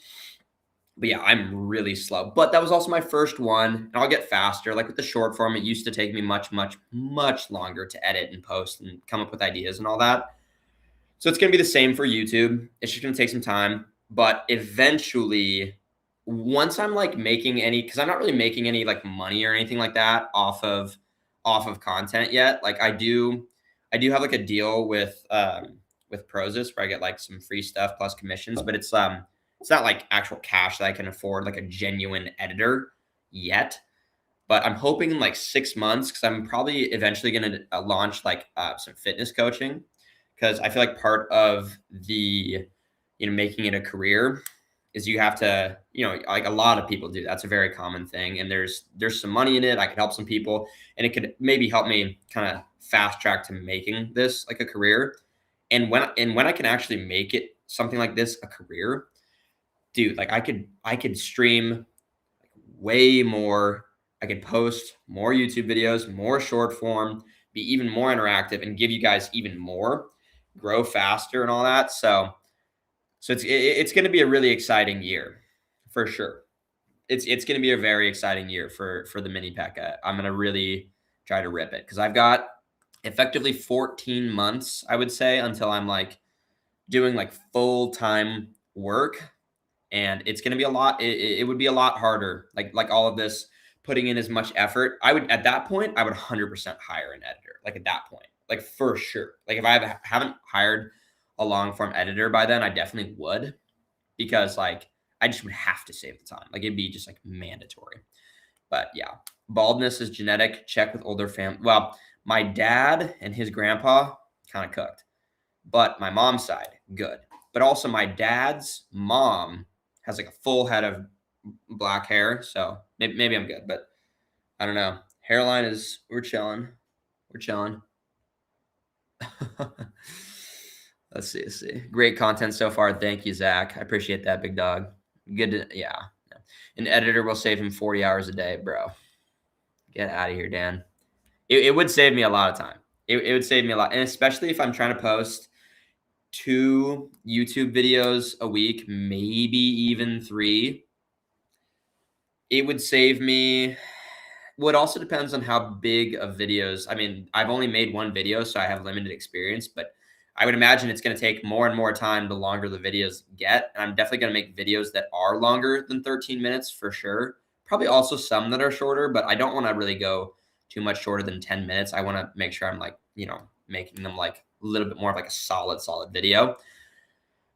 But yeah, I'm really slow. But that was also my first one, and I'll get faster. Like with the short form, it used to take me much, much, much longer to edit and post and come up with ideas and all that. So it's going to be the same for YouTube. It's just going to take some time. But eventually, once I'm like making any, because I'm not really making any like money or anything like that off of content yet. Like I do have like a deal with Prozis where I get like some free stuff plus commissions, but it's not like actual cash that I can afford like a genuine editor yet. But I'm hoping in like 6 months, because I'm probably eventually going to launch like some fitness coaching, because I feel like part of the making it a career is you have to like a lot of people do. That's a very common thing, and there's some money in it. I could help some people, and it could maybe help me kind of fast track to making this like a career. And when I can actually make it something like this a career, dude, like I could stream way more. I could post more YouTube videos, more short form, be even more interactive, and give you guys even more, grow faster, and all that. So it's going to be a really exciting year, for sure. It's going to be a very exciting year for the mini Pekka. I'm going to really try to rip it because I've got effectively 14 months, I would say, until I'm like doing like full time work, and it's going to be a lot. It would be a lot harder, like all of this, putting in as much effort. At that point I would 100% hire an editor. Like at that point, like for sure. Like if I haven't hired a long form editor by then, I definitely would, because like I just would have to save the time. Like it'd be just like mandatory. But yeah, baldness is genetic. Check with older family. Well, my dad and his grandpa kind of cooked, but my mom's side good. But also my dad's mom has like a full head of black hair, so maybe I'm good. But I don't know. Hairline is we're chilling. We're chilling. Let's see. Great content so far. Thank you, Zach. I appreciate that, big dog. Good to, yeah. An editor will save him 40 hours a day, bro. Get out of here, Dan. It would save me a lot of time. It would save me a lot. And especially if I'm trying to post 2 YouTube videos a week, maybe even 3, it would save me. Well, it also depends on how big of videos. I mean, I've only made 1 video, so I have limited experience, but I would imagine it's going to take more and more time the longer the videos get. And I'm definitely going to make videos that are longer than 13 minutes for sure. Probably also some that are shorter, but I don't want to really go too much shorter than 10 minutes. I want to make sure I'm like, making them like a little bit more of like a solid video.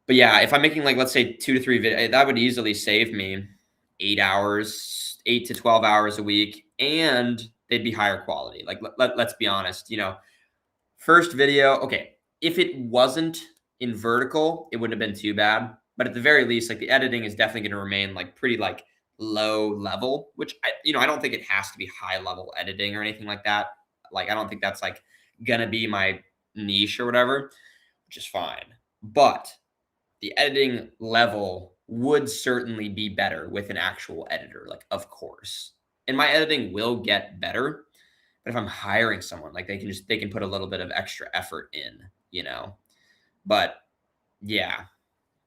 But yeah, if I'm making like, let's say 2 to 3 videos, that would easily save me 8 hours, 8 to 12 hours a week, and they'd be higher quality. Like, let's be honest, first video, okay, if it wasn't in vertical, it wouldn't have been too bad. But at the very least, like the editing is definitely going to remain like pretty like low level, which I don't think it has to be high level editing or anything like that. Like, I don't think that's like going to be my niche or whatever, which is fine. But the editing level would certainly be better with an actual editor, like, of course. And my editing will get better. But if I'm hiring someone, like they can put a little bit of extra effort in. But yeah,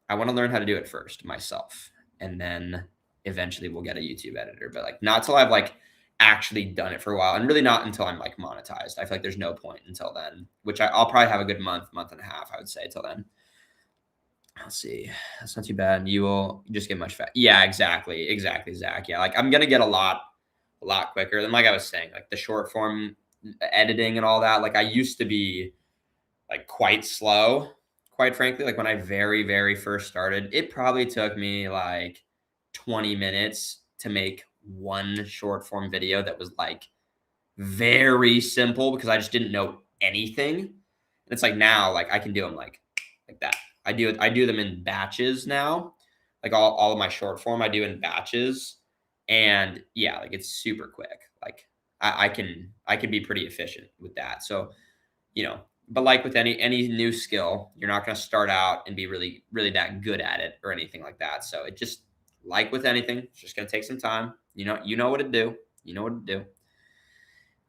I want to learn how to do it first myself. And then eventually we'll get a YouTube editor. But like not till I've like actually done it for a while, and really not until I'm like monetized. I feel like there's no point until then, which I'll probably have a good month and a half, I would say, till then. Let's see. That's not too bad. You will just get much fat. Yeah, exactly, Zach. Yeah, like I'm gonna get a lot quicker. And like I was saying, like the short form editing and all that. Like I used to be like quite slow, quite frankly. Like when I very, very first started, it probably took me like 20 minutes to make one short form video that was like very simple because I just didn't know anything. And it's like now, like I can do them like that. I do them in batches now. Like all of my short form I do in batches. And yeah, like it's super quick. Like I can be pretty efficient with that. So, but like with any new skill, you're not going to start out and be really, really that good at it or anything like that. So it just, like with anything, it's just going to take some time. You know what to do. You know what to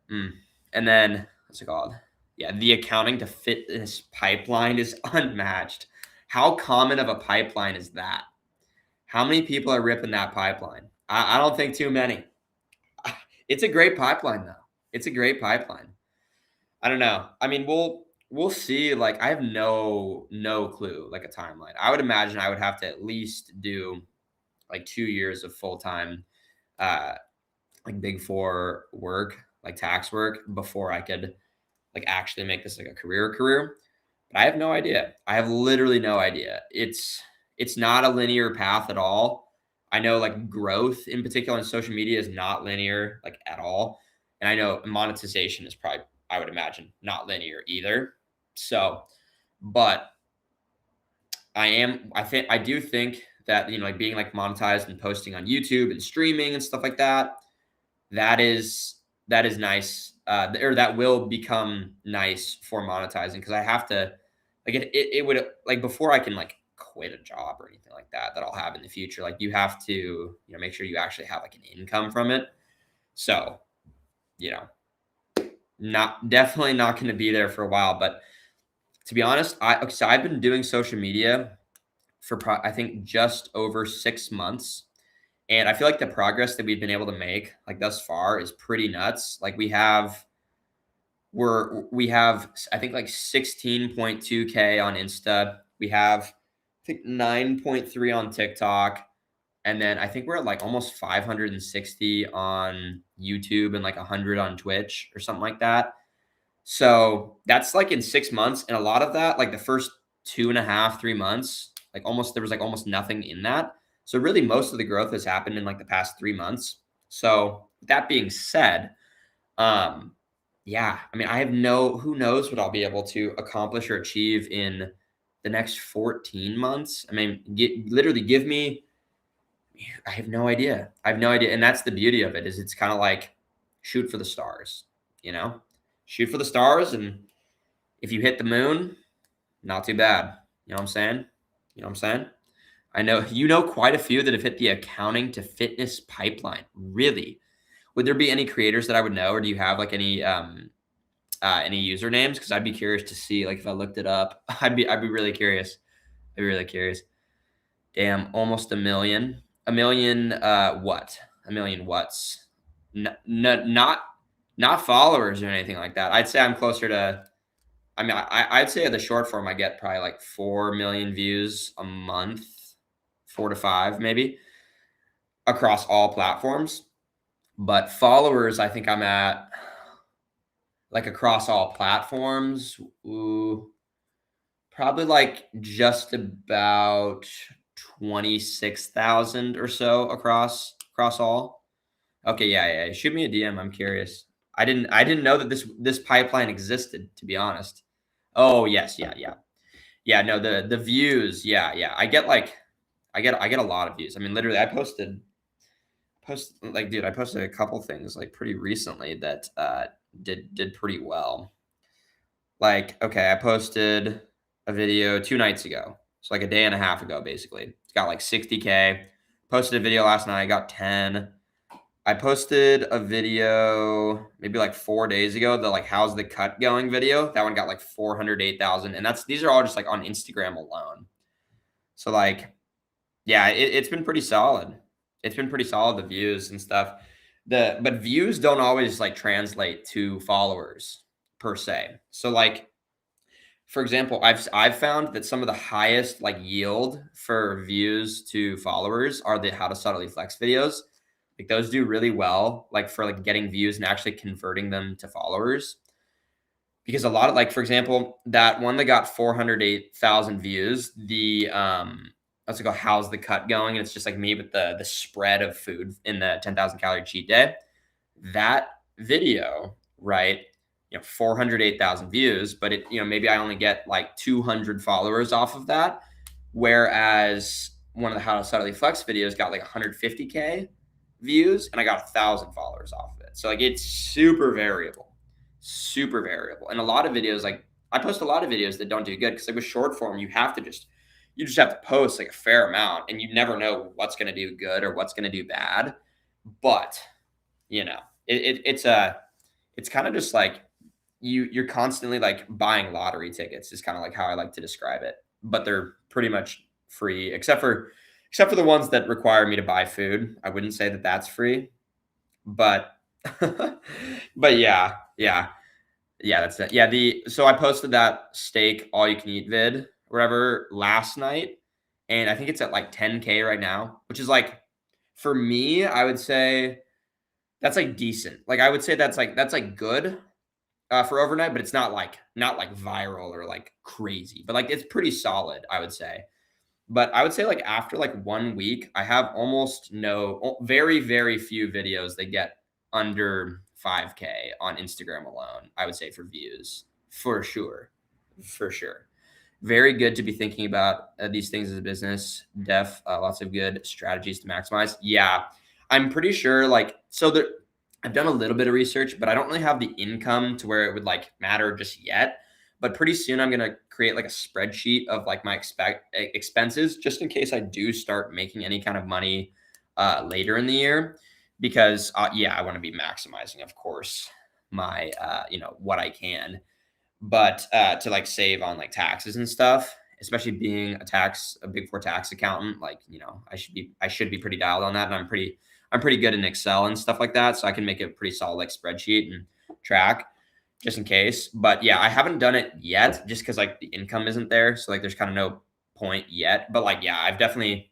do. And then what's it called? Yeah, the accounting to fitness pipeline is unmatched. How common of a pipeline is that? How many people are ripping that pipeline? I don't think too many. It's a great pipeline, though. It's a great pipeline. I don't know. I mean, we'll see. Like, I have no clue, like a timeline. I would imagine I would have to at least do like 2 years of full-time, like Big Four work, like tax work, before I could like actually make this like a career. But I have no idea. I have literally no idea. It's not a linear path at all. I know like growth in particular in social media is not linear, like at all. And I know monetization is probably, I would imagine, not linear either. So, but I do think that, like being like monetized and posting on YouTube and streaming and stuff like that, that is nice. Or that will become nice for monetizing, because I have to, like, it would, like, before I can like quit a job or anything like that I'll have in the future, like you have to, make sure you actually have like an income from it. So, definitely not going to be there for a while. But to be honest, I've been doing social media for I think just over 6 months. And I feel like the progress that we've been able to make like thus far is pretty nuts. Like we have I think like 16.2K on Insta. We have I think 9.3 on TikTok. And then I think we're at like almost 560 on YouTube and like 100 on Twitch or something like that. So that's like in 6 months. And a lot of that, like the first 2.5, 3 months, like there was like almost nothing in that. So really most of the growth has happened in like the past 3 months. So that being said, yeah, I mean, who knows what I'll be able to accomplish or achieve in the next 14 months. I mean, literally give me, I have no idea. And that's the beauty of it, is it's kind of like shoot for the stars, shoot for the stars. And if you hit the moon, not too bad. You know what I'm saying? I know quite a few that have hit the accounting to fitness pipeline. Really? Would there be any creators that I would know, or do you have like any usernames? Because I'd be curious to see. Like if I looked it up, I'd be really curious. Damn, almost a million. A million what? A million what's? Not followers or anything like that. I'd say I'm closer to. I mean, I'd say the short form I get probably like 4 million views a month, 4 to 5 maybe, across all platforms. But followers, I think I'm at like across all platforms. Ooh, probably like just about 26,000 or so across all. Okay, yeah, yeah. Shoot me a DM. I'm curious. I didn't know that this pipeline existed, to be honest. Oh, yes, yeah, yeah. Yeah, no, the views, yeah, yeah. I get a lot of views. I mean, literally I posted a couple things like pretty recently that did pretty well. Like, okay, I posted a video 2 nights ago. So like a day and a half ago, basically. It's got like 60K. Posted a video last night, I got 10. I posted a video maybe like 4 days ago, the like how's the cut going video. That one got like 408,000. And these are all just like on Instagram alone. So like, yeah, it's been pretty solid. It's been pretty solid, the views and stuff. But views don't always like translate to followers per se. So like for example, I've found that some of the highest like yield for views to followers are the how to subtly flex videos. Like those do really well, like for like getting views and actually converting them to followers. Because a lot of like, for example, that one that got 408,000 views, the let's go, how's the cut going? And it's just like me with the spread of food in the 10,000 calorie cheat day. That video, right? 408,000 views, but maybe I only get like 200 followers off of that. Whereas one of the how to subtly flex videos got like 150K views and I got 1,000 followers off of it. So like it's super variable. And a lot of videos, like I post a lot of videos that don't do good because like with short form, you just have to post like a fair amount and you never know what's going to do good or what's going to do bad. But you know, it's kind of just like you're constantly like buying lottery tickets is kind of like how I like to describe it. But they're pretty much free except for the ones that require me to buy food. I wouldn't say that that's free, but but yeah, yeah. Yeah, that's it. Yeah, so I posted that steak all you can eat vid whatever last night, and I think it's at like 10K right now, which is like for me, I would say that's like decent. Like I would say that's like good for overnight, but it's not like viral or like crazy, but like it's pretty solid, I would say. But I would say like after like 1 week, I have almost very, very few videos that get under 5K on Instagram alone, I would say for views. For sure. For sure. Very good to be thinking about these things as a business. Lots of good strategies to maximize. Yeah. I'm pretty sure like, so there, I've done a little bit of research, but I don't really have the income to where it would like matter just yet. But pretty soon I'm gonna create like a spreadsheet of like my expenses just in case I do start making any kind of money later in the year. Because yeah, I want to be maximizing, of course, my what I can, but to like save on like taxes and stuff, especially being a big four tax accountant, like I should be pretty dialed on that, and I'm pretty good in Excel and stuff like that, so I can make a pretty solid like spreadsheet and track just in case. But yeah, I haven't done it yet just because like the income isn't there. So like there's kind of no point yet. But like, yeah, I've definitely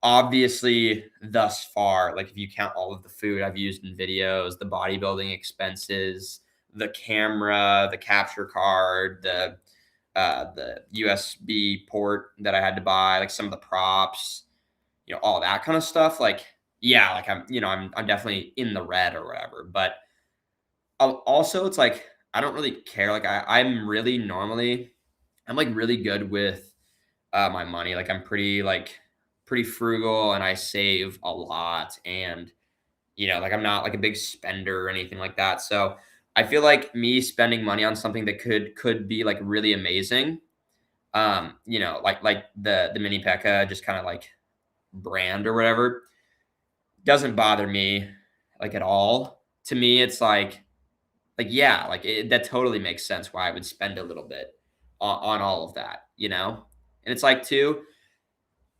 obviously thus far, like if you count all of the food I've used in videos, the bodybuilding expenses, the camera, the capture card, the USB port that I had to buy, like some of the props, all that kind of stuff. Like, yeah, like I'm definitely in the red or whatever. But also it's like I don't really care. Like I'm like really good with my money. Like I'm pretty frugal and I save a lot, and like I'm not like a big spender or anything like that. So I feel like me spending money on something that could be like really amazing. Like the mini Pekka just kind of like brand or whatever doesn't bother me like at all. To me, it's like yeah, like that totally makes sense why I would spend a little bit on all of that. And it's like too,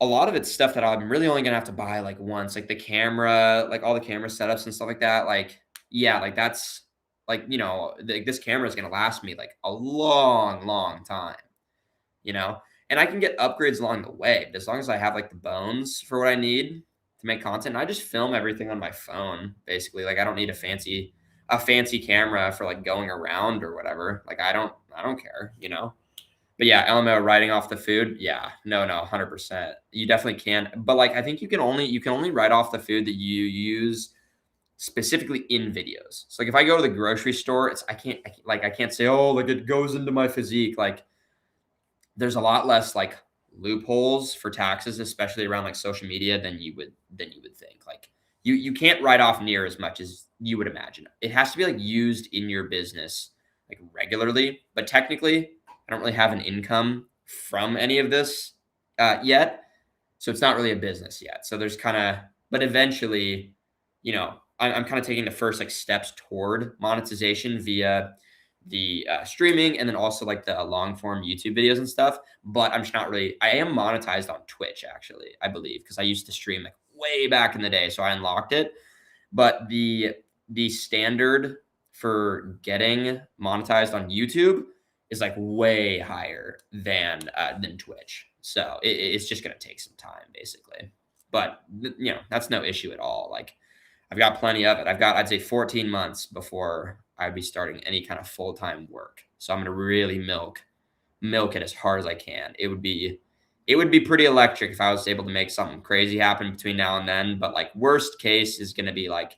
a lot of it's stuff that I'm really only gonna have to buy like once, like the camera, like all the camera setups and stuff like that. Like yeah, like that's like this camera is gonna last me like a long, long time, you know. And I can get upgrades along the way, but as long as I have like the bones for what I need to make content. And I just film everything on my phone, basically. Like I don't need a fancy camera for like going around or whatever. Like I don't care, you know. But yeah, LMO writing off the food. Yeah, no, 100%. You definitely can. But like I think you can only write off the food that you use specifically in videos. So like if I go to the grocery store, I can't say, oh, like it goes into my physique. Like there's a lot less like loopholes for taxes, especially around like social media than you would think. Like you can't write off near as much as you would imagine. It has to be like used in your business like regularly, but technically I don't really have an income from any of this yet. So it's not really a business yet. So there's kind of, but eventually, I'm kind of taking the first like steps toward monetization via the streaming and then also like the long form YouTube videos and stuff. But I'm just not really, I am monetized on Twitch actually, I believe, because I used to stream like way back in the day. So I unlocked it. But the standard for getting monetized on YouTube is like way higher than Twitch. So it's just gonna take some time, basically. But that's no issue at all. Like I've got plenty of it. I'd say 14 months before I'd be starting any kind of full time work. So I'm gonna really milk it as hard as I can. It would be pretty electric if I was able to make something crazy happen between now and then. But like worst case is gonna be like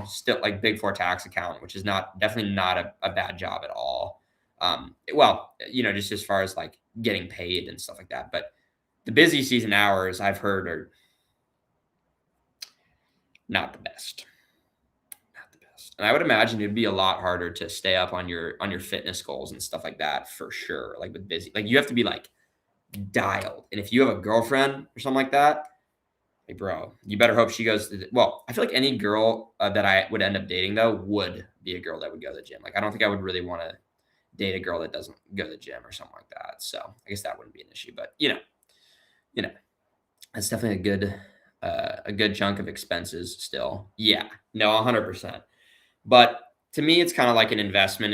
still like Big Four tax account, which is definitely not a bad job at all. Well, just as far as like getting paid and stuff like that. But the busy season hours I've heard are not the best. Not the best. And I would imagine it'd be a lot harder to stay up on your fitness goals and stuff like that for sure. Like with busy, like you have to be like dialed. And if you have a girlfriend or something like that, like, bro, you better hope she goes to well, I feel like any girl that I would end up dating though would be a girl that would go to the gym. Like I don't think I would really want to date a girl that doesn't go to the gym or something like that. So I guess that wouldn't be an issue. But that's definitely a good chunk of expenses still. Yeah, no, 100%. But to me, it's kind of like an investment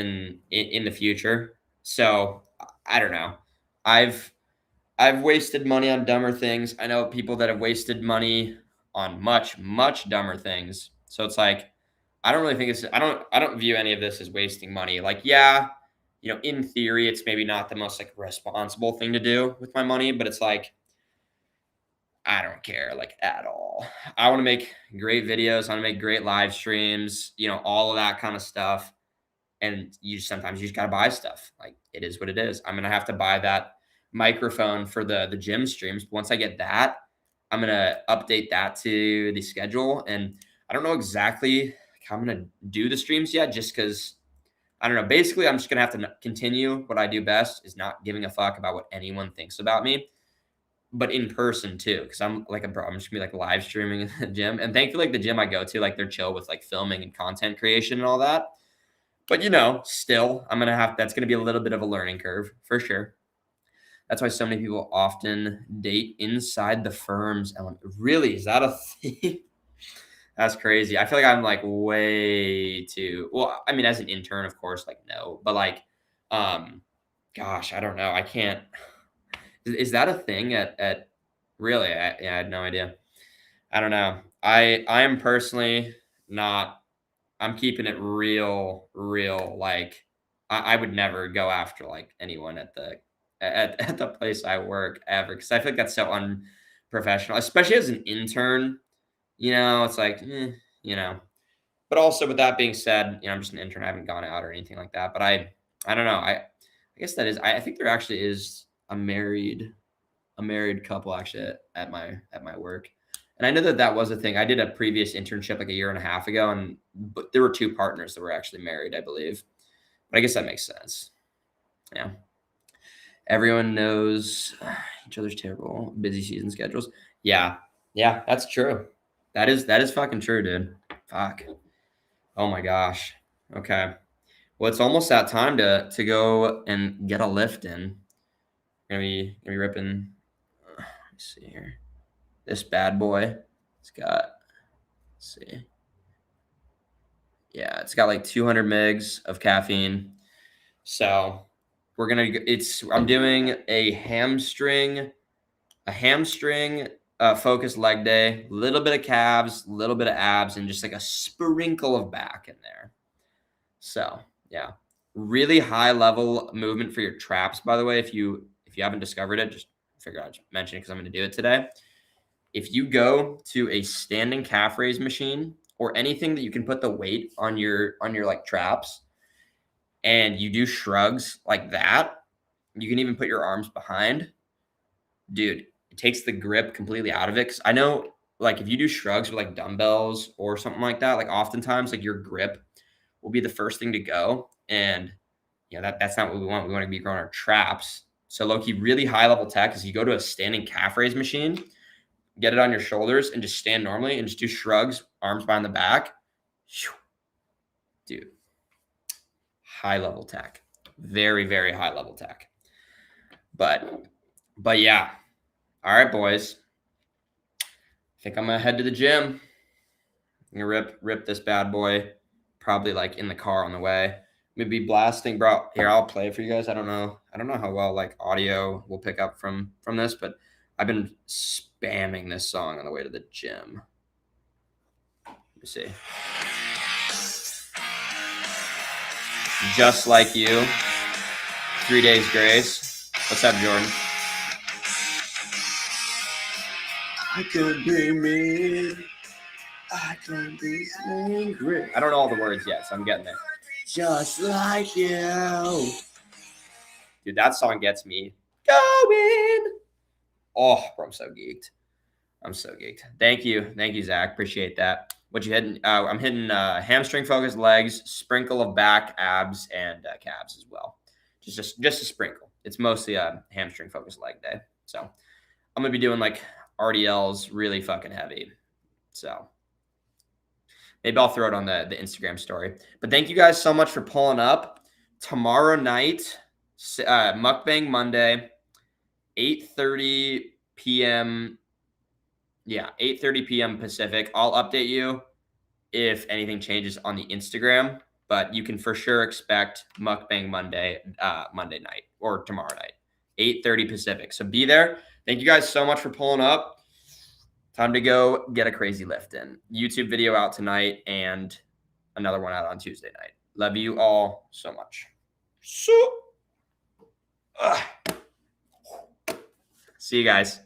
in the future. So I don't know. I've I've wasted money on dumber things. I know people that have wasted money on much, much dumber things. So it's like I don't really think I don't view any of this as wasting money. Like, yeah, in theory, it's maybe not the most like responsible thing to do with my money, but it's like I don't care like at all. I want to make great videos. I want to make great live streams, all of that kind of stuff. And sometimes you just gotta buy stuff. Like it is what it is. I'm gonna have to buy that microphone for the gym streams. Once I get that, I'm gonna update that to the schedule. And I don't know exactly how I'm gonna do the streams yet, just because I don't know. Basically, I'm just gonna have to continue what I do best is not giving a fuck about what anyone thinks about me, but in person too. Because I'm like a bro. I'm just gonna be like live streaming in the gym. And thankfully, like the gym I go to, like they're chill with like filming and content creation and all that. But still, that's gonna be a little bit of a learning curve for sure. That's why so many people often date inside the firm's element. Really, is that a thing? That's crazy. I feel like I'm like way too well. I mean, as an intern, of course, like no, but like, gosh, I don't know. I can't. Is that a thing at really? Yeah, I had no idea. I don't know. I am personally not. I'm keeping it real. Like I would never go after like anyone at the place I work ever because I feel like that's so unprofessional, especially as an intern. It's like, you know. But also with that being said, I'm just an intern. I haven't gone out or anything like that. But I don't know. I guess that is. I think there actually is a married couple actually at my work. And I know that was a thing. I did a previous internship like a year and a half ago, but there were two partners that were actually married, I believe. But I guess that makes sense. Yeah. Everyone knows each other's terrible busy season schedules. Yeah. Yeah, that's true. That is fucking true, dude. Fuck. Oh my gosh. Okay. Well, it's almost that time to go and get a lift in. Gonna be ripping. Let me see here. This bad boy. It's got. Let's see. Yeah, it's got like 200 megs of caffeine. So I'm doing a hamstring focused leg day, a little bit of calves, a little bit of abs, and just like a sprinkle of back in there. So yeah, really high level movement for your traps. By the way, if you haven't discovered it, just figure out to mention it because I'm going to do it today. If you go to a standing calf raise machine or anything that you can put the weight on your like traps, and you do shrugs like that, you can even put your arms behind. Dude, it takes the grip completely out of it. Because I know, like, if you do shrugs with like dumbbells or something like that, like oftentimes like your grip will be the first thing to go, and that's not what we want. We want to be growing our traps. So low-key, really high level tech is you go to a standing calf raise machine, get it on your shoulders, and just stand normally and just do shrugs, arms behind the back. Dude, high level tech, very, very high level tech. But yeah. All right, boys. I think I'm gonna head to the gym. I'm gonna rip this bad boy, probably like in the car on the way. Maybe blasting, bro. Here, I'll play it for you guys. I don't know how well like audio will pick up from this, but I've been spamming this song on the way to the gym. Let me see. Just Like You, 3 Days Grace. What's up, Jordan? I could be me. I can be angry. I don't know all the words yet, so I'm getting there. Just like you. Dude, that song gets me going. Oh, bro, I'm so geeked. Thank you, Zach. Appreciate that. What you hitting? I'm hitting hamstring focused legs, sprinkle of back, abs, and calves as well. Just a sprinkle. It's mostly a hamstring focused leg day. So I'm gonna be doing like RDLs really fucking heavy. So maybe I'll throw it on the Instagram story. But thank you guys so much for pulling up. Tomorrow night, Mukbang Monday, 8:30 p.m. Yeah, 8:30 p.m. Pacific. I'll update you if anything changes on the Instagram, but you can for sure expect Mukbang Monday night or tomorrow night, 8:30 Pacific. So be there. Thank you guys so much for pulling up. Time to go get a crazy lift in. YouTube video out tonight and another one out on Tuesday night. Love you all so much. See you guys.